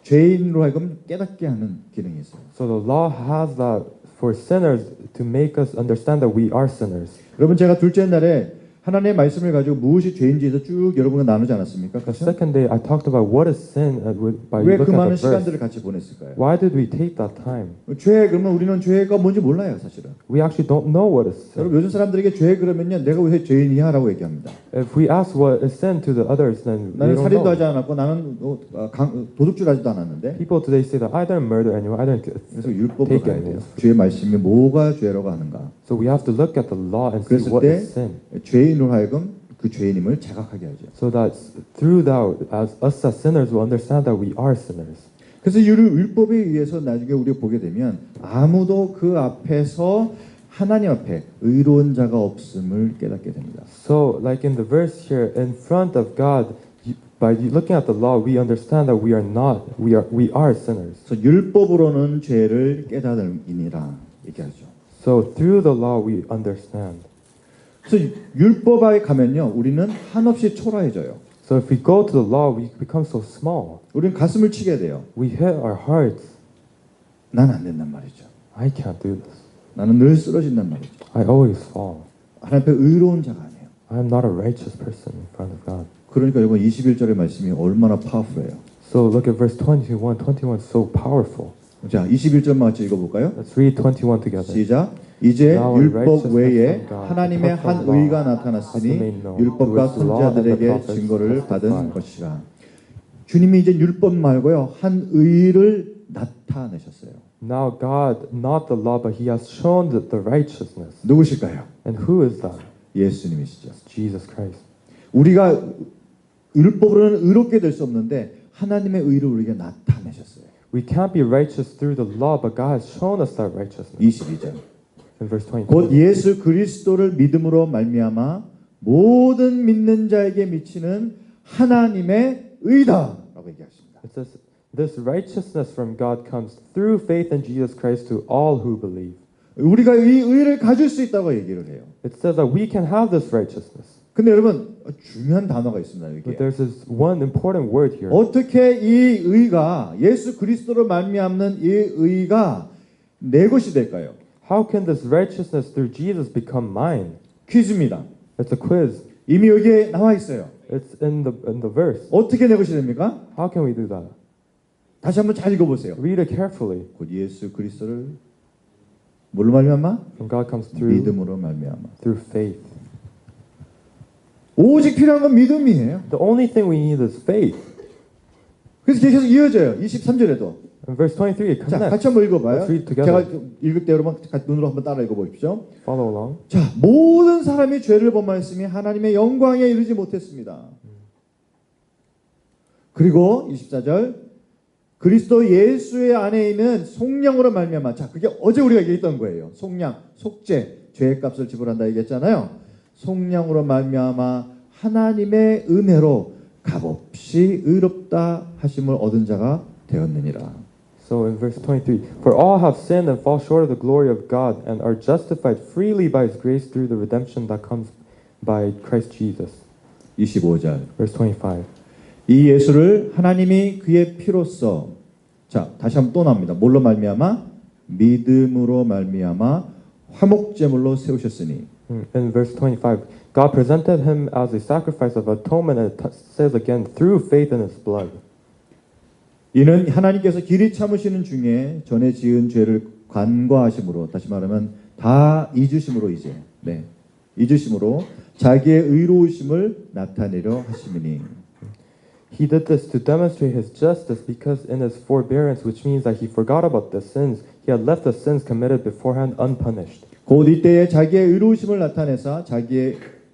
S2: 죄인으로 하여금 깨닫게 하는 기능이 있어요.
S1: So the law has that for sinners to make us understand that we are sinners.
S2: 여러분 제가 둘째 날에 하나님의 말씀을 가지고 무엇이 죄인지에서 쭉 여러분과 나누지 않았습니까?
S1: The
S2: 그렇죠?
S1: second day, I talked about what is sin by
S2: 왜 그
S1: looking
S2: 많은
S1: at the verse.
S2: 시간들을 같이 보냈을까요?
S1: Why did we take that time?
S2: 죄 그러면 우리는 죄가 뭔지 몰라요, 사실은.
S1: We actually don't know what is sin.
S2: 여러분 요즘 사람들에게 죄 그러면요, 내가 왜 죄인이야라고 얘기합니다.
S1: If we ask what is sin to the others, then we
S2: 나는
S1: don't
S2: 살인도
S1: know.
S2: 하지 않았고 나는 도둑질하지도 않았는데.
S1: People today say that I didn't murder anyone, I didn't
S2: 그래서 율법으로
S1: take
S2: 가야 돼요.
S1: anyone.
S2: 죄의 말씀이 뭐가 죄라고 하는가.
S1: So we have to look at the law and see
S2: 그랬을
S1: what
S2: 때
S1: is sin.
S2: 죄인으로 하여금 그 죄인임을 자각하게 하죠.
S1: So that through that, as us as sinners will understand that we are sinners.
S2: 그래서 율법에 의해서 나중에 우리가 보게 되면 아무도 그 앞에서 하나님 앞에 의로운 자가 없음을 깨닫게 됩니다.
S1: So, like in the verse here, in front of God, by looking at the law, we understand that we are sinners.
S2: 그래서 율법으로는 죄를 깨달으니라 얘기하죠.
S1: So through the law, we understand.
S2: 그래서 율법에 가면요, 우리는 한없이 초라해져요.
S1: So if we go to the law, we become so small.
S2: 우리는 가슴을 치게 돼요.
S1: We hit our hearts.
S2: 난 안 된단 말이죠.
S1: I can't do this.
S2: 나는 늘 쓰러진단 말이죠.
S1: I always fall.
S2: 하나님 앞에 의로운 자가 아니에요.
S1: I am not a righteous person in front of God.
S2: 그러니까 여러분 21절의 말씀이 얼마나 파워풀해요.
S1: So look at verse 21. 21 is so powerful.
S2: 자, 21절만 같이 읽어볼까요?
S1: Let's read 21 together.
S2: 시작. 이제
S1: Now
S2: 율법
S1: righteousness
S2: 외에
S1: from God,
S2: 하나님의
S1: apart
S2: 한
S1: from law,
S2: 의가
S1: has been
S2: 나타났으니
S1: made known,
S2: 율법과
S1: to which the law and the
S2: 선지자들에게
S1: prophets
S2: 증거를 받은
S1: testify.
S2: 것이라. 주님이 이제 율법 말고요, 한 의를 나타내셨어요.
S1: Now God, not the law, but He has shown the righteousness.
S2: 누구실까요?
S1: And who is that?
S2: 예수님이시죠.
S1: Jesus Christ.
S2: 우리가 율법으로는 의롭게 될 수 없는데 하나님의 의를 우리에게 나타내셨어요.
S1: We can't be righteous through the law, but God has shown us that righteousness.
S2: 22절.
S1: In verse 22.
S2: 곧 예수 그리스도를 믿음으로 말미암아 모든 믿는 자에게 미치는 하나님의 의다라고 얘기하십니다.
S1: It says, this righteousness from God comes through faith in Jesus Christ to all who believe.
S2: 우리가 이 의를 가질 수 있다고 얘기를 해요.
S1: It says that we can have this righteousness.
S2: 근데 여러분 중요한 단어가 있습니다.
S1: But
S2: 여기에.
S1: there's this one important word here.
S2: 어떻게 이 의가 예수 그리스도로 말미암는 이 의가 내 것이 될까요?
S1: How can this righteousness through Jesus become mine?
S2: 퀴즈입니다.
S1: It's a quiz.
S2: 이미 여기에 나와 있어요.
S1: It's in the verse.
S2: 어떻게 내 것이 됩니까?
S1: How can we do that?
S2: 다시 한번 잘 읽어보세요.
S1: Read it carefully.
S2: 곧 예수 그리스도를 뭘로 말미암아?
S1: From God comes through
S2: 믿음으로 말미암아.
S1: faith.
S2: 오직 필요한 건 믿음이에요.
S1: The only thing we need is faith.
S2: 그래서 계속 이어져요. 23절에도.
S1: In verse 23, it
S2: 자,
S1: connects.
S2: 같이 한번 읽어봐요.
S1: Let's read together.
S2: 제가 읽을 때 여러분 같이 눈으로 한번 따라 읽어보십시오.
S1: Follow along.
S2: 자, 모든 사람이 죄를 범하였으니 하나님의 영광에 이르지 못했습니다. 그리고 24절 그리스도 예수의 안에 있는 속량으로 말미암아. 자, 그게 어제 우리가 얘기했던 거예요. 속량, 속죄, 죄의 값을 지불한다 얘기했잖아요. 속량으로 말미암아 하나님의 은혜로 값없이 의롭다 하심을 얻은 자가 되었느니라.
S1: So in verse 23, for all have sinned and fall short of the glory of God and are justified freely by His grace through the redemption that comes by Christ Jesus.
S2: 25절
S1: Verse 25.
S2: 이 예수를 하나님이 그의 피로써 자 다시 한번 또 나옵니다. 뭘로 말미암아? 믿음으로 말미암아 화목제물로 세우셨으니.
S1: In verse 25, God presented Him as a sacrifice of atonement, and it says again, through faith in His blood.
S2: 이는 하나님께서 길이 참으시는 중에 전에 지은 죄를 간과하심으로 다시 말하면 다 잊으심으로 이제 잊으심으로 자기의 의로우심을 나타내려 하심이니.
S1: He did this to demonstrate His justice because in His forbearance, which means that He forgot about the sins, He had left the sins committed beforehand unpunished.
S2: 곧 이때에 자기의 의로우심을 나타내사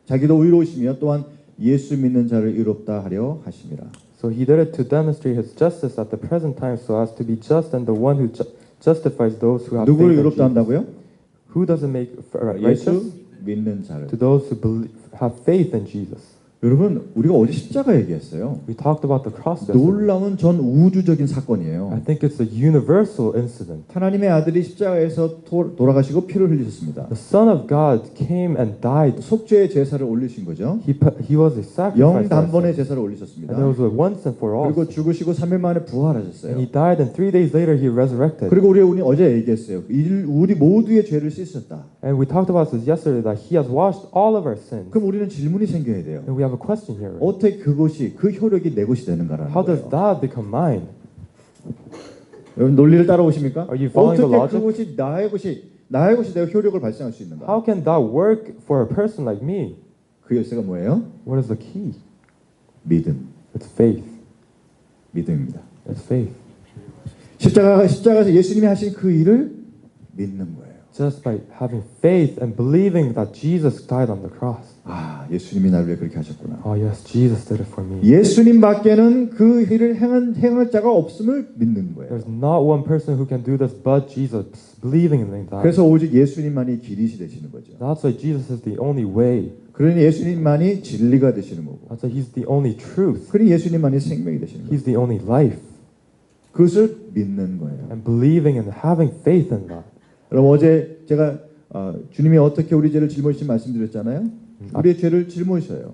S2: 자기도 의로우시며 또한 예수 믿는 자를 의롭다 하려 하심이라.
S1: So He did it to demonstrate His justice at the present time, so as to be just and the one who justifies those who have faith
S2: 누구를
S1: in
S2: 의롭다
S1: Jesus.
S2: 한다고요?
S1: Who does it make righteous?
S2: 예수 믿는 자를.
S1: To those who have faith in Jesus.
S2: 여러분 우리가 어제 십자가 얘기했어요.
S1: We talked about the cross yesterday.
S2: 놀라운 전 우주적인 사건이에요.
S1: I think it's a universal incident.
S2: 하나님의 아들이 십자가에서 돌아가시고 피를 흘리셨습니다.
S1: The Son of God came and died.
S2: 속죄의 제사를 올리신 거죠.
S1: He was a sacrifice.
S2: 영 단번의 제사를 올리셨습니다.
S1: And it was a once and for all.
S2: 그리고 죽으시고 3일 만에 부활하셨어요.
S1: And He died, and 3 days later He resurrected.
S2: 그리고 우리 어제 얘기했어요. 우리 모두의 죄를 씻으셨다.
S1: And we talked about this yesterday, that He has washed all of our sins.
S2: 그럼 우리는 질문이 생겨야 돼요.
S1: And we have a question here.
S2: 어떻게 그것이 그 효력이 내 것이 되는가라는
S1: How does
S2: 거예요.
S1: that become mine?
S2: 여러분 논리를 따라오십니까?
S1: Are you following the
S2: 어떻게
S1: logic?
S2: 그것이 나의 것이 내가 효력을 발생할 수 있는가?
S1: How can that work for a person like me?
S2: 그 열쇠가 뭐예요?
S1: What is the key?
S2: 믿음.
S1: It's faith.
S2: 믿음입니다.
S1: It's faith.
S2: 십자가에서 예수님이 하신 그 일을 믿는 거예요.
S1: Just by having faith and believing that Jesus died on the cross.
S2: 아, 예수님이 나를 위해 그렇게 하셨구나.
S1: Oh yes, Jesus did it for me.
S2: 예수님밖에는 그 일을 행할 자가 없음을 믿는 거예요.
S1: There's not one person who can do this but Jesus, believing in that.
S2: 그래서 오직 예수님만이 길이 되시는 거죠.
S1: That's why Jesus is the only way.
S2: 그러니 예수님만이 진리가 되시는 거고.
S1: That's why He's the only truth.
S2: 그러니 예수님만이 생명이 되시는 거예요.
S1: He's the only life.
S2: 그것을 믿는 거예요.
S1: And believing and having faith in that.
S2: 여러분 어제 제가 주님이 어떻게 우리 죄를 짊어지신 말씀드렸잖아요. 우리의 죄를 짊어지셔요.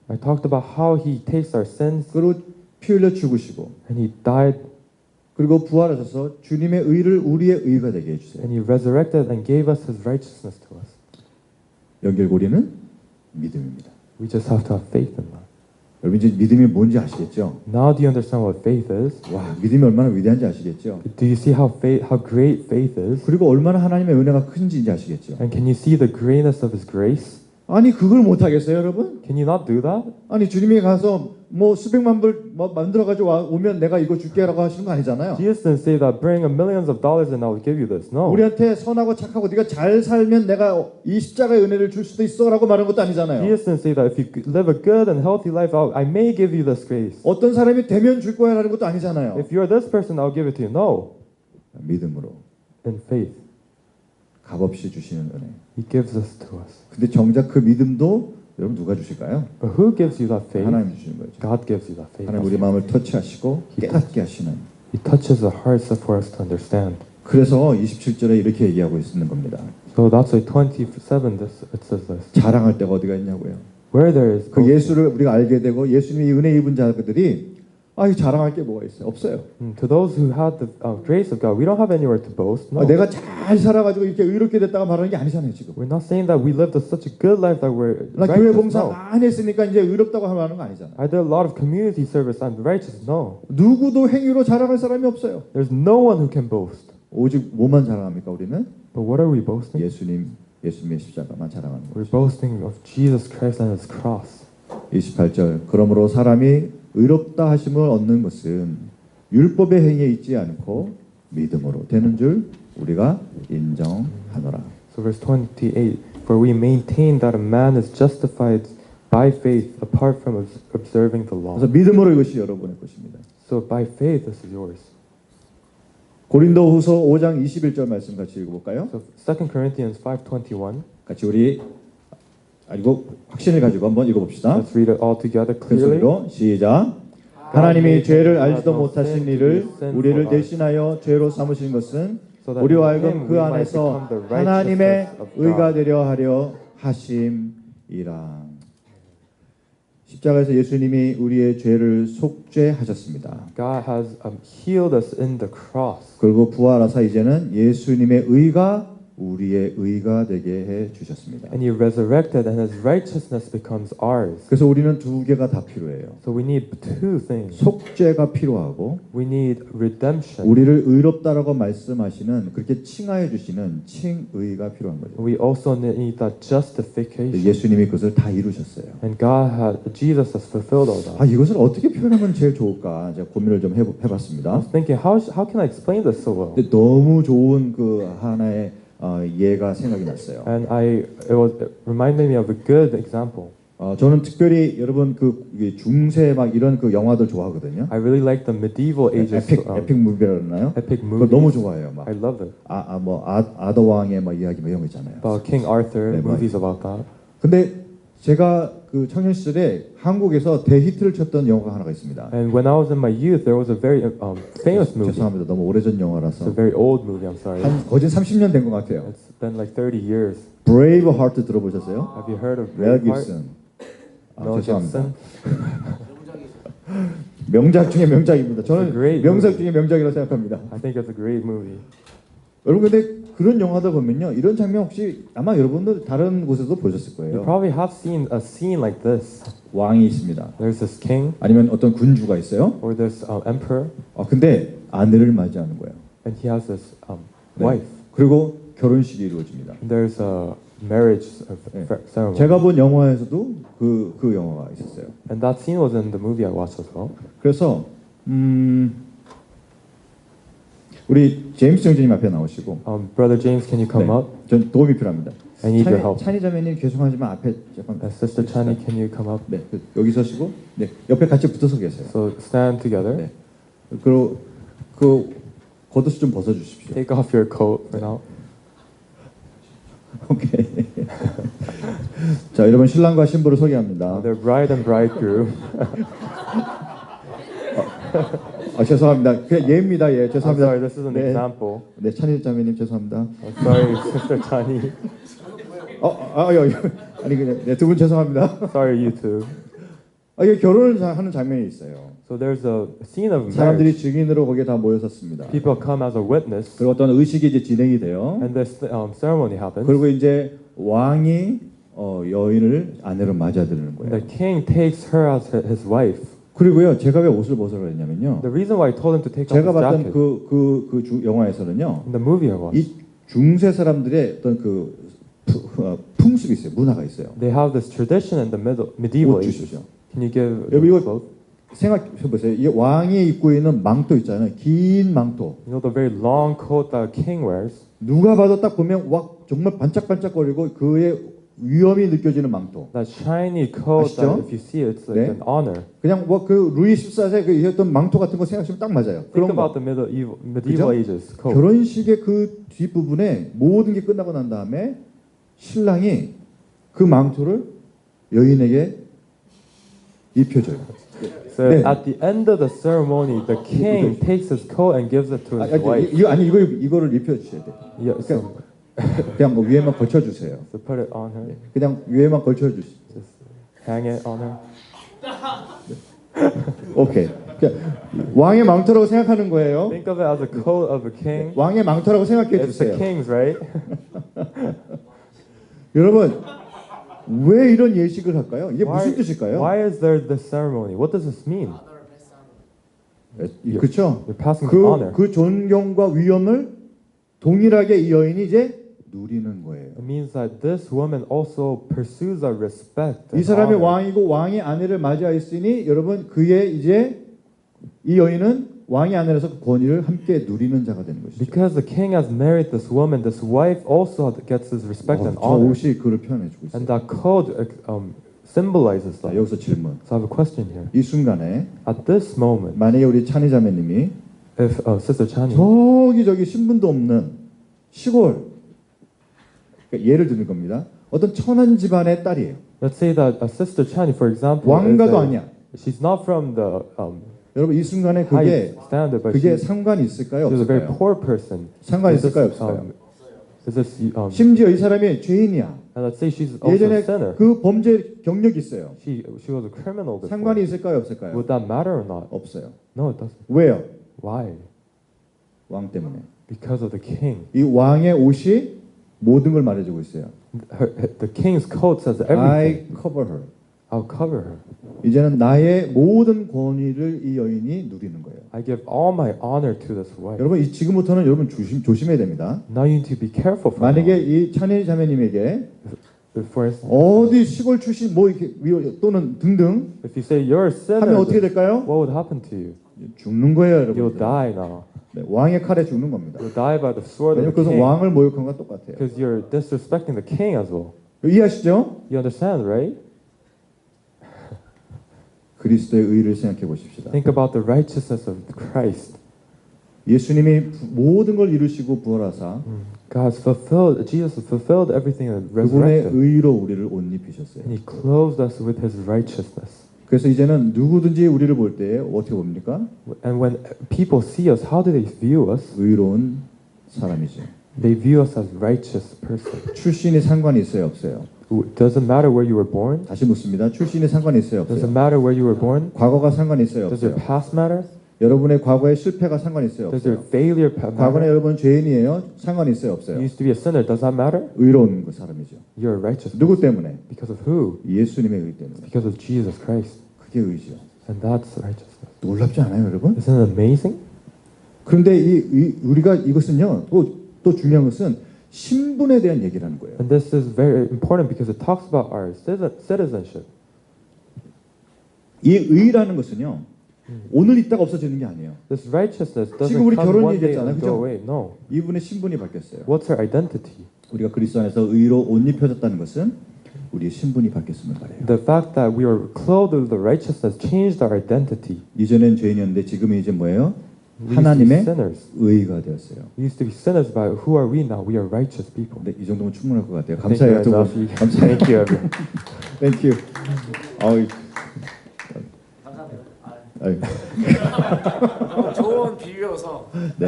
S1: I talked about how He takes our sins
S2: 그리고 피 흘려 죽으시고
S1: and He died
S2: 그리고 부활하셔서 주님의 의를 우리의 의가 되게 해주세요.
S1: and He resurrected and gave us His righteousness to us.
S2: 연결고리는 믿음입니다.
S1: We just have to have faith in that.
S2: 여러분 이제 믿음이 뭔지 아시겠죠?
S1: Now do you understand what faith is?
S2: 와, 믿음이 얼마나 위대한지 아시겠죠?
S1: Do you see how great faith is?
S2: 그리고 얼마나 하나님의 은혜가 큰지 이제 아시겠죠?
S1: And can you see the greatness of His grace?
S2: 아니 그걸 못 하겠어요, 여러분?
S1: Can you not do that?
S2: 아니 주님이 가서 뭐 수백만 불 만들어 가지고 오면 내가 이거 줄게라고 하시는 거 아니잖아요.
S1: Jesus didn't say that bring millions of dollars and I'll give you this. No.
S2: 우리한테 선하고 착하고 네가 잘 살면 내가 이 십자가의 은혜를 줄 수도 있어라고 말하는 것도 아니잖아요.
S1: Jesus didn't say that if you live a good and healthy life, I may give you this grace.
S2: 어떤 사람이 되면 줄 거야라는 것도 아니잖아요.
S1: If you're this person, I'll give it to you. No.
S2: 믿음으로
S1: In faith,
S2: 값없이 주시는 은혜.
S1: He gives this to us.
S2: 근데 정작 그 믿음도 여러분 누가 주실까요?
S1: But who gives you that faith?
S2: 하나님 주시는 거죠.
S1: God gives you that faith.
S2: 하나님 우리 마음을 터치하시고 깨닫게 하시는.
S1: He touches the hearts for us to understand.
S2: 그래서 27절에 이렇게 얘기하고 있는 겁니다.
S1: So that's why 27 it says this.
S2: 자랑할 데가 어디가 있냐고요.
S1: Where there is
S2: 그 예수를 우리가 알게 되고 예수님이 은혜 입은 자들이 아, 자랑할 게 뭐가 있어요? 없어요.
S1: To those who had the grace of God, we don't have anywhere to boast. No.
S2: 내가 잘 살아가지고 이렇게 의롭게 됐다가 말하는 게 아니잖아요 지금.
S1: We're not saying that we lived such a good life that we're
S2: 나 교회
S1: righteous.
S2: 봉사
S1: No.
S2: 많이 했으니까 이제 의롭다고 하는 거 아니잖아.
S1: I did a lot of community service. I'm righteous. No.
S2: 누구도 행위로 자랑할 사람이 없어요.
S1: There's no one who can boast.
S2: 오직 뭐만 자랑합니까 우리는?
S1: But what are we boasting?
S2: 예수님의 십자가만 자랑하는 거예요.
S1: We're boasting of Jesus Christ and His cross.
S2: 28절 그러므로 사람이 의롭다 하심을 얻는 것은 율법의 행위에 있지 않고 믿음으로 되는 줄 우리가 인정하노라.
S1: So verse 28, for we maintain that a man is justified by faith apart from observing the law.
S2: 그래서 믿음으로 이것이 여러분의 것입니다.
S1: So by faith this is yours.
S2: 고린도후서 5장 21절 말씀 같이 읽어볼까요?
S1: So 2 Corinthians 5:21.
S2: 같이 우리 이거 확신을 가지고 한번 읽어봅시다.
S1: Let's read it all together
S2: 큰
S1: clearly.
S2: 소리로 시작. 하나님이 죄를 알지도 못하신 이를 우리를 대신하여 죄로 삼으신 것은
S1: So that
S2: 우리와
S1: in him
S2: 하여금
S1: we
S2: 그
S1: might
S2: 안에서
S1: become the
S2: 하나님의
S1: righteousness of
S2: 의가
S1: God.
S2: 되려 하려 하심이라. 십자가에서 예수님이 우리의 죄를 속죄하셨습니다.
S1: God has healed us in the cross.
S2: 그리고 부활하사 이제는 예수님의 의가 우리의 의가 되게 해 주셨습니다.
S1: And He resurrected and His righteousness becomes ours.
S2: 그래서 우리는 두 개가 다 필요해요.
S1: So we need two things.
S2: 속죄가 필요하고
S1: We need redemption.
S2: 우리를 의롭다라고 말씀하시는 그렇게 칭하여 주시는 칭의가 필요한 거죠.
S1: We also need that justification.
S2: 예수님이 그것을 다 이루셨어요.
S1: And Jesus has fulfilled all that.
S2: 이것을 어떻게 표현하면 제일 좋을까? 제가 고민을 좀
S1: I
S2: 해봤습니다.
S1: was thinking, how can I explain this so well?
S2: 근데 너무 좋은 그 하나의 예가 생각이 났어요.
S1: And it reminded me of a good example.
S2: 저는 특별히 여러분 그 중세 막 이런 그 영화들 좋아하거든요.
S1: I really like the medieval ages.
S2: 에픽 무비라고 하나요?
S1: Epic
S2: 그거
S1: movies.
S2: 너무 좋아해요. 막
S1: I love it.
S2: 아더 왕의 막 이야기 뭐 이런 거 있잖아요.
S1: About King Arthur,
S2: 네,
S1: movies about that.
S2: 근데 제가 그 청년 시절에 한국에서 대히트를 쳤던 영화가 하나가 있습니다.
S1: And when I was in my youth, there was a very famous movie.
S2: 죄송합니다. 너무 오래전
S1: It's
S2: 영화라서
S1: a very old movie. I'm sorry.
S2: 거진 30년 된 것 같아요.
S1: It's been like 30 years.
S2: 브레이브 하트 들어보셨어요?
S1: Have you heard of
S2: 멜
S1: Braveheart?
S2: 깁슨.
S1: Mel
S2: 죄송합니다.
S1: Gibson.
S2: 명작 중에 명작입니다. 저는
S1: It's a great
S2: 명작
S1: movie.
S2: 중에 명작이라고 생각합니다.
S1: I think it's a great movie.
S2: 여러분 근데 그런 영화다 보면요. 이런 장면 혹시 아마 여러분들 다른 곳에서 보셨을
S1: You
S2: 거예요.
S1: probably have seen a scene like this.
S2: 왕이 있습니다.
S1: There's this king,
S2: 아니면 어떤 군주가 있어요.
S1: or this emperor,
S2: 근데 아내를 맞이하는 거예요.
S1: and he has this
S2: 네.
S1: wife.
S2: 그리고 결혼식이 이루어집니다.
S1: And there's a marriage
S2: 네.
S1: ceremony.
S2: 제가 본 영화에서도 그 영화가 있었어요.
S1: And that scene was in the movie I watched as well.
S2: 그래서 우리 제임스 형제님 앞에 나오시고
S1: Brother James, can you come
S2: 네,
S1: up?
S2: 전 도움이 필요합니다.
S1: I need your help.
S2: 찬이 자매님 죄송하지만 앞에 잠깐.
S1: And Sister Chani, can you come up?
S2: 네, 여기 서시고 네, 옆에 같이 붙어서 계세요.
S1: So stand together.
S2: 네. 그리고 그 겉옷 좀 벗어 주십시오.
S1: Take off your coat for now.
S2: 오케이. 자, 여러분 신랑과 신부를 소개합니다.
S1: They're bride and bridegroom.
S2: 죄송합니다. 그냥 예입니다. 예,
S1: I'm
S2: 죄송합니다.
S1: sorry, this is an
S2: 네,
S1: example.
S2: 네, 찬이 자매님 죄송합니다.
S1: I'm sorry, Sister Chani.
S2: 아니 그냥 네, 두 분 죄송합니다.
S1: Sorry, you too.
S2: 이게 결혼을 하는 장면이 있어요.
S1: So there's a scene of
S2: 사람들이
S1: marriage.
S2: 증인으로 거기에 다 모여섰습니다.
S1: People come as a witness,
S2: 그리고 어떤 의식이 이제 진행이 돼요.
S1: and this ceremony happens.
S2: 그리고 이제 왕이 여인을 아내로 맞아들이는
S1: And
S2: 거예요.
S1: the king takes her as his wife.
S2: 그리고요, 제가 왜 옷을 벗으라고 했냐면요.
S1: The reason why I told him to take off
S2: 제가
S1: his
S2: 봤던
S1: jacket
S2: 영화에서는요,
S1: in the movie I watched,
S2: 이 중세 사람들의 어떤 풍습이 있어요, 문화가 있어요.
S1: they have this tradition in the medieval
S2: 옷
S1: ages.
S2: 주시죠.
S1: Can you give
S2: 여러분 이거
S1: both?
S2: 생각해 보세요. 이 왕이 입고 있는 망토 있잖아요, 긴 망토.
S1: You know the very long coat that a king wears.
S2: 누가 봐도 딱 보면 와 정말 반짝반짝거리고 그의 위엄이 느껴지는 망토.
S1: That shiny coat
S2: 아시죠?
S1: that if you see it, it's like
S2: 네.
S1: an honor.
S2: 그냥 그 루이 14세 그 했던 망토 같은 거 생각하시면 딱 맞아요.
S1: Think
S2: 그런
S1: about
S2: 거.
S1: the medieval
S2: 그죠?
S1: ages coat.
S2: 결혼식의 그 뒷부분에 모든 게 끝나고 난 다음에 신랑이 그 망토를 여인에게 입혀줘요.
S1: So
S2: 네.
S1: at the end of the ceremony, the king takes his coat and gives it to his wife.
S2: 이거를 입혀주셔야 돼요.
S1: Yeah, so,
S2: 그냥 뭐 위에만 걸쳐주세요.
S1: so put it on her,
S2: 그냥 위에만 걸쳐주세요.
S1: just hang it on her.
S2: 오케이. 그러니까 왕의 망토라고 생각하는 거예요.
S1: Think of it as a coat of a king.
S2: 왕의 망토라고 생각해
S1: It's the
S2: 주세요.
S1: king's, right?
S2: 여러분 왜 이런 예식을 할까요? 이게 무슨 뜻일까요?
S1: Why is there this ceremony? What does this mean?
S2: 그렇죠.
S1: You're passing the honor.
S2: 그 존경과 위엄을 동일하게 이 여인이 이제 누리는 거예요.
S1: It means that this woman also pursues that respect.
S2: 이
S1: And
S2: 사람이
S1: honor.
S2: 왕이고 왕의 아내를 맞이하였으니 여러분 그의 이제 이 여인은 왕의 아내라서 그 권위를 함께 누리는 자가 되는 것이죠.
S1: Because the king has married this woman, this wife also gets his respect and
S2: 저
S1: honor.
S2: 옷이 그를 표현해주고 있어요.
S1: And that code symbolizes
S2: 자,
S1: that.
S2: 여기서 질문.
S1: So I have a question here.
S2: 이 순간에
S1: At this moment,
S2: 만약에 우리 찬희 자매님이
S1: if Sister Chani,
S2: 저기 신분도 없는 시골 그러니까 예를 드는 겁니다. 어떤 천한 집안의 딸이에요.
S1: let's say that Sister Chani, for example,
S2: 왕가도 아니야.
S1: she's not from the
S2: 여러분 이 순간에
S1: high
S2: 그게
S1: standard, but
S2: 그게
S1: she's
S2: 상관이 있을까요?
S1: a very
S2: 없을까요?
S1: poor person.
S2: 상관이
S1: Is this,
S2: 있을까요? 없을까요?
S1: is this
S2: 심지어 이 사람이 죄인이야.
S1: and let's say she's also a
S2: 예전에
S1: sinner.
S2: 그 범죄 경력이 있어요.
S1: She was a criminal before.
S2: 상관이 있을까요? 없을까요?
S1: Would that matter or not?
S2: 없어요.
S1: No, it doesn't.
S2: 왜요?
S1: Why?
S2: 왕 때문에.
S1: Because of the king.
S2: 이 왕의 옷이 모든 걸 말해주고 있어요.
S1: The king's coat says
S2: I
S1: everything.
S2: cover her.
S1: I'll cover her.
S2: 이제는 나의 모든 권위를 이 여인이 누리는 거예요.
S1: I give all my honor to this wife.
S2: 여러분 지금부터는 여러분 조심해야 됩니다.
S1: Now you need to be careful from
S2: 만약에
S1: now.
S2: 이 찬희 자매님에게
S1: For instance,
S2: 어디 시골 출신 뭐 이렇게 또는 등등
S1: if you say you're a sinner,
S2: 하면 어떻게 될까요?
S1: what would happen to you?
S2: 죽는 거예요,
S1: You'll
S2: 여러분.
S1: die now.
S2: 네, 왕의 칼에 죽는 겁니다.
S1: You'll die by the sword of
S2: 왜냐면
S1: the
S2: 그것은
S1: king.
S2: 왕을 모욕한 것과 똑같아요.
S1: Because you're disrespecting the king as well.
S2: 이해하시죠?
S1: You understand, right?
S2: 그리스도의 의를 생각해 보십시다.
S1: Think about the righteousness of Christ.
S2: 예수님이 모든 걸 이루시고 부활하사
S1: Jesus fulfilled everything and
S2: 그분의
S1: resurrected.
S2: 의로 우리를 옷 입히셨어요.
S1: And he clothed us with his righteousness.
S2: 그래서 이제는 누구든지 우리를 볼 때 어떻게 봅니까?
S1: And when people see us, how do they view us?
S2: 의로운 사람이죠.
S1: They view us as righteous person.
S2: 출신이 상관이 있어요, 없어요?
S1: Doesn't matter where you were born.
S2: 다시 묻습니다. 출신이 상관이 있어요,
S1: Doesn't
S2: 없어요?
S1: matter where you were born.
S2: 과거가 상관이 있어요,
S1: Does your
S2: 없어요?
S1: past matter?
S2: 여러분의 과거의 실패가 상관이 있어요,
S1: Does your
S2: 없어요?
S1: failure
S2: 과거에
S1: matter?
S2: 여러분 죄인이에요, 상관이 있어요,
S1: You
S2: 없어요?
S1: used to be a sinner. Does that matter?
S2: 의로운 그 사람이죠.
S1: You're a righteous.
S2: 누구 때문에?
S1: Because of who?
S2: 예수님의 의 때문에.
S1: Because of Jesus Christ.
S2: 그게 의죠.
S1: And that's righteousness.
S2: 놀랍지 않아요, 여러분?
S1: Isn't it amazing?
S2: 그런데 우리가 이것은요, 또 중요한 것은 신분에 대한 얘기라는 거예요.
S1: And this is very important because it talks about our citizenship.
S2: 이 의라는 것은요, 오늘 있다가 없어지는 게 아니에요.
S1: This righteousness doesn't
S2: 지금 우리
S1: come
S2: 결혼
S1: one day
S2: 얘기했잖아요,
S1: and
S2: 그죠?
S1: go away. No.
S2: 이분의 신분이 바뀌었어요.
S1: What's her identity?
S2: 우리가 그리스도 안에서 의로 옷 입혀졌다는 것은 우리의 신분이 바뀌었음을 말해요.
S1: The fact that we are clothed with the righteousness changed our identity.
S2: 이전엔 죄인이었는데 지금은 이제 뭐예요?
S1: We used to be
S2: 하나님의
S1: sinners.
S2: 의가 되었어요.
S1: We used to be sinners, but who are we now? We are righteous people.
S2: 네, 이 정도면 충분할 것 같아요.
S1: Thank you,
S2: 감사해요, 두 분.
S1: Rafi.
S2: 감사해요.
S1: Thank you, everyone.
S2: Thank you. 아유. 아유.
S3: 너무 좋은 비유여서
S2: 네.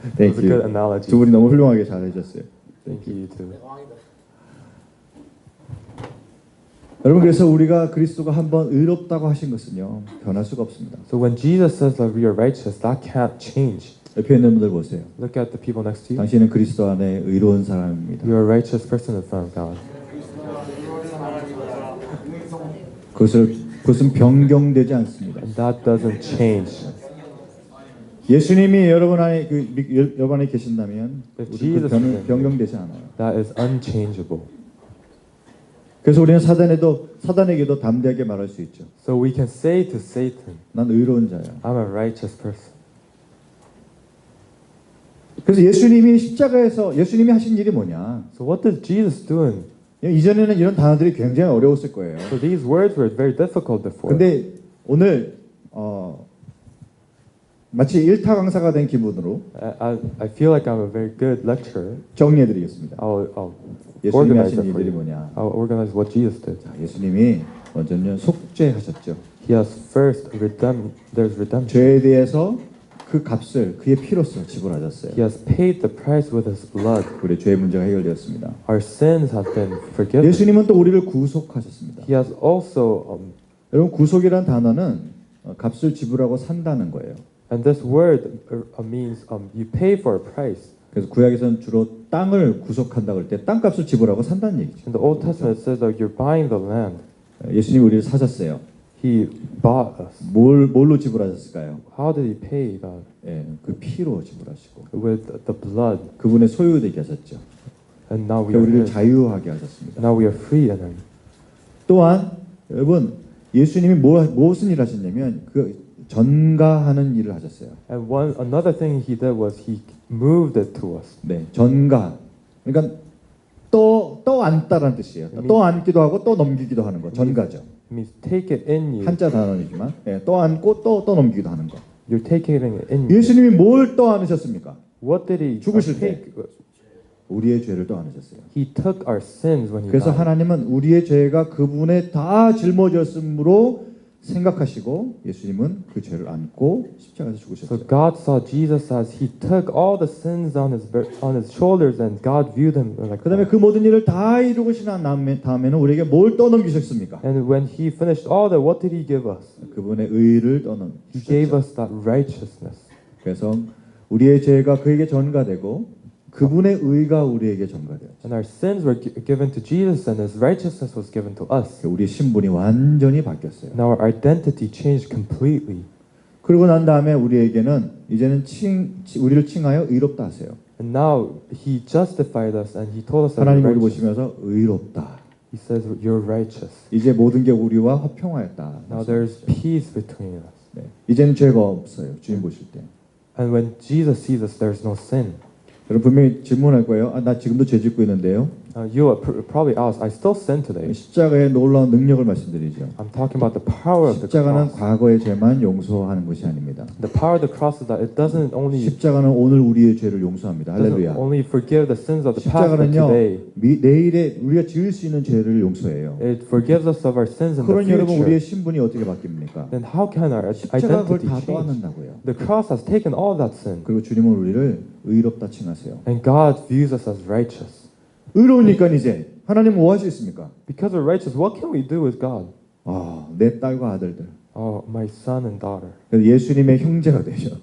S1: It
S2: Thank
S1: was a good
S2: you.
S1: analogy.
S2: 두 분이 너무 훌륭하게 잘 해주셨어요.
S1: Thank you too.
S3: 왕이다.
S2: 여러분 그래서 우리가 그리스도가 한번 의롭다고 하신 것은요 변할 수가 없습니다.
S1: So when Jesus says that we are righteous, that can't change.
S2: 옆에 있는 분들 보세요.
S1: Look at the people next to you.
S2: 당신은 그리스도 안에 의로운 사람입니다.
S1: You are a righteous person in front of God.
S2: 그것은 변경되지 않습니다.
S1: And that doesn't change.
S2: 예수님이 여러분 안에 여러분 안에 계신다면
S1: If
S2: 우리 그
S1: Jesus is in
S2: 변경되지 않아요.
S1: That is unchangeable.
S2: 그래서 우리는 사단에게도 담대하게 말할 수 있죠.
S1: So we can say to Satan,
S2: 난 의로운 자야.
S1: I'm a righteous person.
S2: 그래서 예수님이 하신 일이 뭐냐?
S1: So what did Jesus do?
S2: 이전에는 이런 단어들이 굉장히 어려웠을 거예요.
S1: So these words were very difficult before.
S2: 근데 오늘 마치 일타 강사가 된 기분으로
S1: I feel like I'm a very good lecturer.
S2: 정리해드리겠습니다.
S1: I'll
S2: 예수님이
S1: organize
S2: 하신
S1: it for
S2: 일들이
S1: you.
S2: 뭐냐?
S1: I'll organize what Jesus did.
S2: 자, 예수님이 먼저는 속죄하셨죠.
S1: He has first there's redemption.
S2: 죄에 대해서 그 값을 그의 피로써 지불하셨어요.
S1: He has paid the price with his blood.
S2: 우리 죄의 문제가 해결되었습니다.
S1: Our sins have been forgiven.
S2: 예수님은 또 우리를 구속하셨습니다.
S1: He has also
S2: 여러분 구속이라는 단어는 값을 지불하고 산다는 거예요.
S1: And this word means you pay for a price.
S2: 그래서 구약에서는 주로 땅을 구속한다 그럴 때 땅값을 지불하고 산다는 얘기죠.
S1: In the Old Testament, it says that you're buying the land.
S2: 예수님이 우리를 사셨어요.
S1: He bought us.
S2: 뭘로 지불하셨을까요?
S1: How did He pay God?
S2: 예, 그 피로 지불하시고
S1: With the blood.
S2: 그분의 소유되게 하셨죠.
S1: And now we
S2: 우리를
S1: are
S2: 자유하게 하셨습니다.
S1: now we are free in Him.
S2: 또한 여러분 예수님이 무슨 일을 하셨냐면 그 전가하는 일을 하셨어요.
S1: And another thing He did was He moved it to us.
S2: 네, 전가. 그러니까 떠안다라는 뜻이에요. 떠안기도 하고 또 넘기기도 하는 거. 전가죠.
S1: It means take it in you.
S2: 한자 단어이지만 예, 떠안고 또 넘기기도 하는 거.
S1: You're taking it in you.
S2: 예수님이 뭘 떠안으셨습니까?
S1: What did He
S2: 죽으실 때
S1: take?
S2: 우리의 죄를 떠안으셨어요.
S1: He took our sins when He
S2: 그래서
S1: died.
S2: 하나님은 우리의 죄가 그분에 다 짊어졌으므로 생각하시고 예수님은 그 죄를 안고 십자가에서
S1: So
S2: 죽으셨어요.
S1: God saw Jesus as He took all the sins on His shoulders, and God viewed Him like
S2: 그다음에
S1: that.
S2: 그 모든 일을 다 이루고 난 다음에는 우리에게 뭘 떠넘기셨습니까?
S1: And when He finished all that, what did He give us?
S2: 그분의 의를
S1: He
S2: 떠넘기셨죠.
S1: gave us that righteousness.
S2: 그래서 우리의 죄가 그에게 전가되고 그분의 의가 우리에게 전가되었죠.
S1: And our sins were given to Jesus, and His righteousness was given to us.
S2: 우리의 신분이 완전히 바뀌었어요.
S1: Now our identity changed completely.
S2: 그러고 난 다음에 우리에게는 이제는 우리를 칭하여 의롭다 하세요.
S1: And now He justified us, and He told us that
S2: 하나님
S1: we're
S2: 우리
S1: righteous.
S2: 보시면서 의롭다.
S1: He says you're righteous.
S2: 이제 모든 게 우리와 화평하였다.
S1: Now there's peace between us.
S2: 네. 이제는 죄가 없어요. 주님 보실 때.
S1: And when Jesus sees us, there's no sin.
S2: 여러분 분명히 질문할 거예요. 나 지금도 죄 짓고 있는데요.
S1: You will probably ask, I still sin today.
S2: 십자가의 놀라운 능력을 말씀드리죠.
S1: I'm talking about the power of the
S2: 십자가는
S1: cross.
S2: 과거의 죄만 용서하는 것이 아닙니다.
S1: The power of the cross is that it doesn't only
S2: 십자가는 오늘 우리의 죄를 용서합니다.
S1: doesn't
S2: 할렐루야.
S1: only forgive the sins of the past, but
S2: 십자가는요,
S1: today
S2: 내일에 우리가 지을 수 있는 죄를 용서해요.
S1: it forgives us of our sins in the
S2: 그러니 여러분 우리의
S1: future.
S2: 신분이 어떻게 바뀝니까?
S1: Then how can our
S2: 십자가 그걸
S1: identity
S2: 다
S1: change?
S2: 떠안는다고요.
S1: The cross has taken all that sin,
S2: 그리고 주님은 우리를 의롭다 칭하세요.
S1: and God views us as righteous.
S2: 의로우니까 이제 하나님은 뭐 할 수 있습니까?
S1: Because we're righteous, what can we do with God?
S2: 내 딸과 아들들.
S1: Oh, my son and daughter.
S2: 그래서 예수님의 형제가 되죠.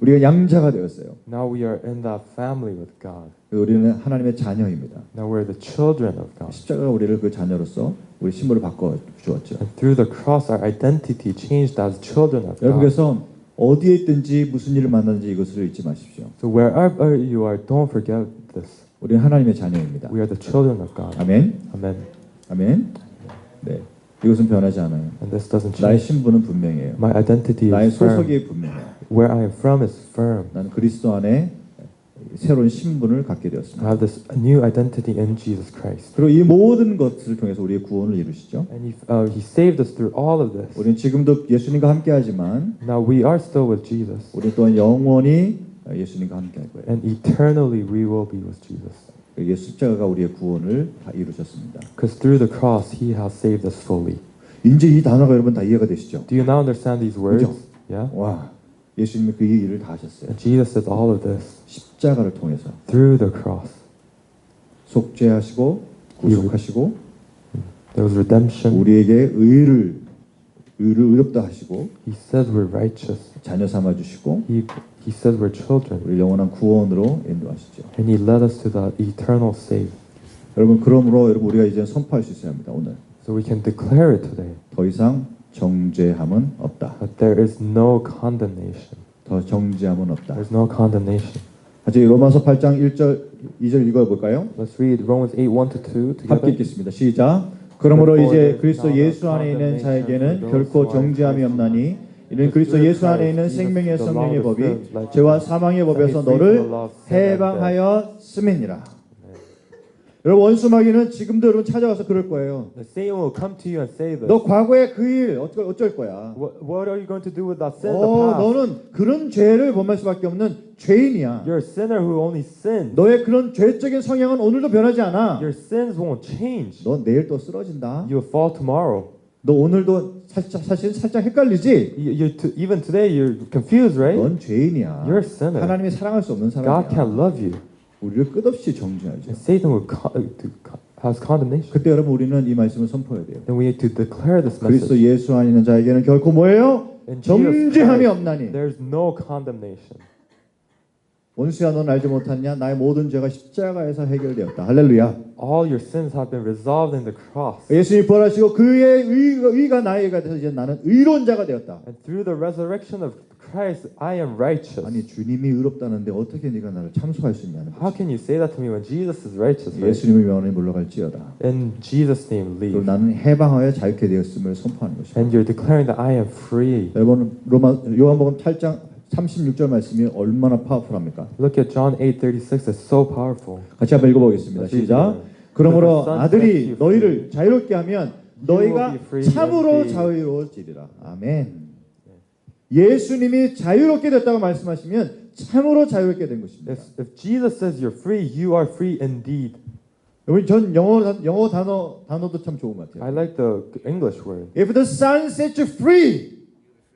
S2: 우리가 양자가 되었어요.
S1: Now we are in that family with God.
S2: 우리는 하나님의 자녀입니다.
S1: Now we're the children of God.
S2: 십자가가 우리를 그 자녀로서 우리 신분을 바꿔 주었죠.
S1: And through the cross, our identity changed as children of God.
S2: 여러분께서 어디에 있든지 무슨 일을 만나든지 이것을 잊지 마십시오.
S1: So wherever you are, don't forget this.
S2: 우리는 하나님의 자녀입니다.
S1: We are the children of God.
S2: 아멘.
S1: Amen.
S2: 아멘. 네. 이것은 변하지 않아요.
S1: And this doesn't
S2: 나의
S1: change.
S2: 신분은 분명해요.
S1: My identity
S2: 나의
S1: is firm.
S2: 소속이 분명해요.
S1: Where I am from is firm.
S2: 나는 그리스도 안에 새로운 신분을 갖게
S1: I
S2: 되었습니다.
S1: have this new identity in Jesus Christ.
S2: 그리고 이 모든 것을 통해서 우리의 구원을 이루시죠.
S1: And He saved us through all of this.
S2: 우리는 지금도 예수님과 함께하지만
S1: Now we are still with Jesus.
S2: 우리 또한 영원히 예수님과 함께할 거예요.
S1: And eternally we will be with Jesus.
S2: 예수 십자가가 우리의 구원을 다 이루셨습니다.
S1: Because through the cross, He has saved us fully.
S2: 이제 이 단어가 여러분 다 이해가 되시죠?
S1: Do you now understand these words?
S2: 그죠?
S1: Yeah?
S2: 와, 예수님이 그 일을 다 하셨어요.
S1: And Jesus did all of this
S2: 십자가를 통해서
S1: through the cross.
S2: 속죄하시고 구속하시고
S1: There was redemption.
S2: 우리에게 의를 의롭다 하시고
S1: He says we're righteous.
S2: 자녀 삼아 주시고
S1: He says we're children.
S2: 우리 영원한 구원으로 인도하시죠.
S1: And He led us to the eternal save.
S2: 여러분 그러므로 여러분 우리가 이제 선포할 수 있어야 합니다. 오늘
S1: So we can declare it today
S2: 더 이상 정죄함은 없다.
S1: that there is no condemnation.
S2: 더 정죄함은 없다.
S1: There's no condemnation.
S2: 같이 로마서 8장 1절 2절 읽어볼까요?
S1: Let's read Romans 8, 1 to 2
S2: 함께
S1: together.
S2: 읽겠습니다. 시작. 그러므로 이제 그리스도 예수 안에 있는 자에게는 결코 정죄함이 없나니 이는 그리스도 예수 안에 있는 생명의 성령의 법이 죄와 사망의 법에서 너를 해방하였음이니라. 여러분 원수 마귀는 지금도 여러분 찾아와서 그럴 거예요.
S1: The Satan will come to you and say this.
S2: 너 과거에 그 일 어쩔 거야.
S1: What are you going to do with that sin in the past?
S2: 너는 그런 죄를 범할 수밖에 없는 죄인이야.
S1: You're a sinner who only sins.
S2: 너의 그런 죄적인 성향은 오늘도 변하지 않아.
S1: Your sins won't change.
S2: 너 내일 또 쓰러진다.
S1: You'll fall tomorrow.
S2: 너 오늘도 사실 살짝 헷갈리지?
S1: Even today you're confused, right?
S2: 넌 죄인이야.
S1: You're a sinner.
S2: 하나님이 사랑할 수 없는
S1: God
S2: 사람이야.
S1: can't love you.
S2: 우리를 끝없이 정죄하죠.
S1: And Satan will has condemnation.
S2: 그때 여러분 우리는 이 말씀을 선포해야 돼요.
S1: Then we need to declare this
S2: 그리스도
S1: message.
S2: 예수 안에 있는 자에게는 결코 뭐예요?
S1: In Jesus
S2: 정죄함이
S1: Christ,
S2: 없나니.
S1: there's no condemnation.
S2: 원수야 너는 알지 못하냐? 나의 모든 죄가 십자가에서 해결되었다. 할렐루야.
S1: All your sins have been resolved in the cross.
S2: 예수님이 부활하시고 그의 의가 나의 의가 돼서 이제 나는 의로운 자가 되었다.
S1: And through the resurrection of Christ, I am righteous.
S2: 아니 주님이 의롭다는데 어떻게 네가 나를 참소할 수 있냐는
S1: How
S2: 거지.
S1: can you say that to me when Jesus is righteous? Right?
S2: 예수님의 명령이 물러갈지어다.
S1: In Jesus' name,
S2: 그리고
S1: leave.
S2: 나는 해방하여 자유케 되었음을 선포하는 것입니다.
S1: And you're declaring that I am free.
S2: 여러분 요한복음 8장 36절 말씀이 얼마나 파워풀합니까?
S1: Look at John 8:36. It's so powerful.
S2: 같이 한번 읽어보겠습니다. 시작. 그러므로 아들이 너희를 자유롭게 하면 너희가 참으로 자유로워지리라. 아멘. 예수님이 자유롭게 됐다고 말씀하시면 참으로 자유롭게 된 것입니다.
S1: If Jesus says you're free, you are free indeed.
S2: 여러분 전 영어 단어도 참 좋은 것
S1: I
S2: 같아요.
S1: like the English word.
S2: If the Son sets you free,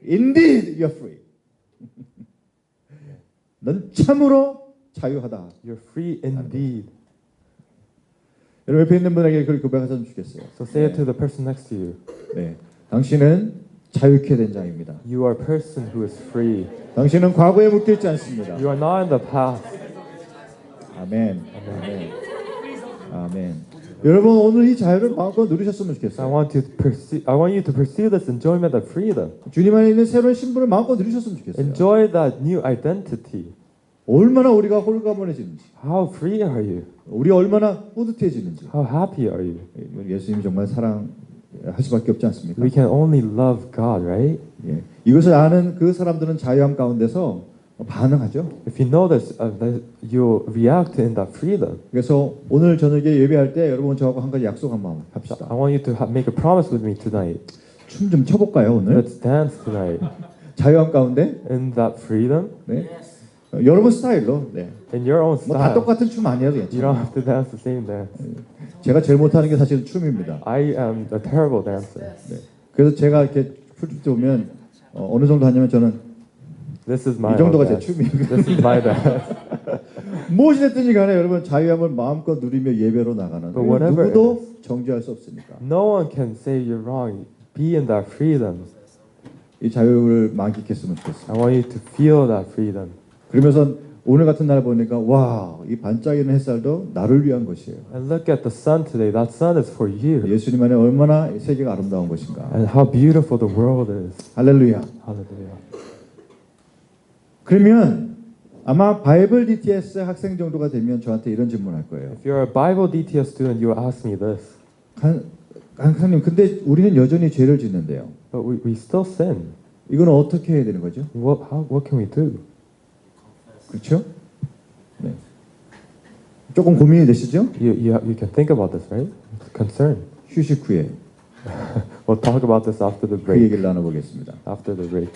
S2: indeed you're free. 넌 참으로 자유하다.
S1: You're free indeed.
S2: 여러분 옆에 있는 분에게 그걸 고백하셨으면 좋겠어요.
S1: So say it to the person next to you.
S2: 네, 당신은 자유케 된 자입니다.
S1: You are a person who is free.
S2: 당신은 과거에 묶여 있지 않습니다.
S1: You are not in the past.
S2: 아멘. 아멘. 아멘. 여러분 오늘 이 자유를 마음껏 누리셨으면
S1: I
S2: 좋겠어요.
S1: want you to pursue this enjoyment of freedom.
S2: 주님 안에 있는 새로운 신분을 마음껏 누리셨으면 좋겠어요.
S1: Enjoy that new identity.
S2: 얼마나 우리가 홀가분해지는지,
S1: How free are you?
S2: 우리 얼마나 뿌듯해지는지.
S1: How happy are you?
S2: 예수님이 정말 사랑할 수밖에 없지 않습니까?
S1: We can only love God, right?
S2: 예. 이것을 아는 그 사람들은 자유함 가운데서 반응하죠.
S1: If you know this, that you react in that freedom.
S2: 그래서 오늘 저녁에 예배할 때 여러분 저하고 한 가지 약속 한번
S1: I
S2: 합시다.
S1: want you to make a promise with me tonight.
S2: 춤 좀 춰볼까요 오늘?
S1: Let's dance tonight.
S2: 자유함 가운데.
S1: In that freedom,
S2: 네. 여러분 스타일로. 네.
S1: in your own
S2: 뭐 다
S1: style.
S2: 똑같은 춤 아니어도
S1: You don't
S2: 괜찮아요.
S1: have to dance the same dance.
S2: 제가 제일 못하는 게 사실은 춤입니다.
S1: I am a terrible dancer.
S2: 네. 그래서 제가 이렇게 풀집 오면 어느 정도 하냐면 저는
S1: This is my
S2: 이 정도가 제
S1: dance.
S2: 춤이에요.
S1: This is my dance.
S2: 무엇이 됐든지 간에 여러분 자유함을 마음껏 누리며 예배로 나가는
S1: But whatever
S2: 누구도 정죄할 수 없으니까
S1: No one can say you're wrong. Be in that freedom.
S2: 이 자유를 만끽했으면 좋겠어요.
S1: I want you to feel that freedom.
S2: 그러면서 오늘 같은 날 보니까 와, 이 반짝이는 햇살도 나를 위한 것이에요.
S1: And look at the sun today. That sun is for you.
S2: 예수님 안에 얼마나 이 세계가 아름다운 것인가.
S1: And how beautiful the world is.
S2: 할렐루야.
S1: Hallelujah.
S2: 그러면 아마 바이블 DTS 학생 정도가 되면 저한테 이런 질문할 거예요.
S1: If you're a Bible DTS student, you will ask me this.
S2: 강사님, 근데 우리는 여전히 죄를 짓는데요.
S1: But we still sin.
S2: 이건 어떻게 해야 되는 거죠?
S1: What can we do?
S2: 그렇죠? 네. 조금 고민이 되시죠?
S1: You can think about this, right? It's a concern.
S2: 휴식 후에
S1: We'll talk about this after the
S2: 그
S1: break.
S2: 얘기를 나눠보겠습니다.
S1: After the break.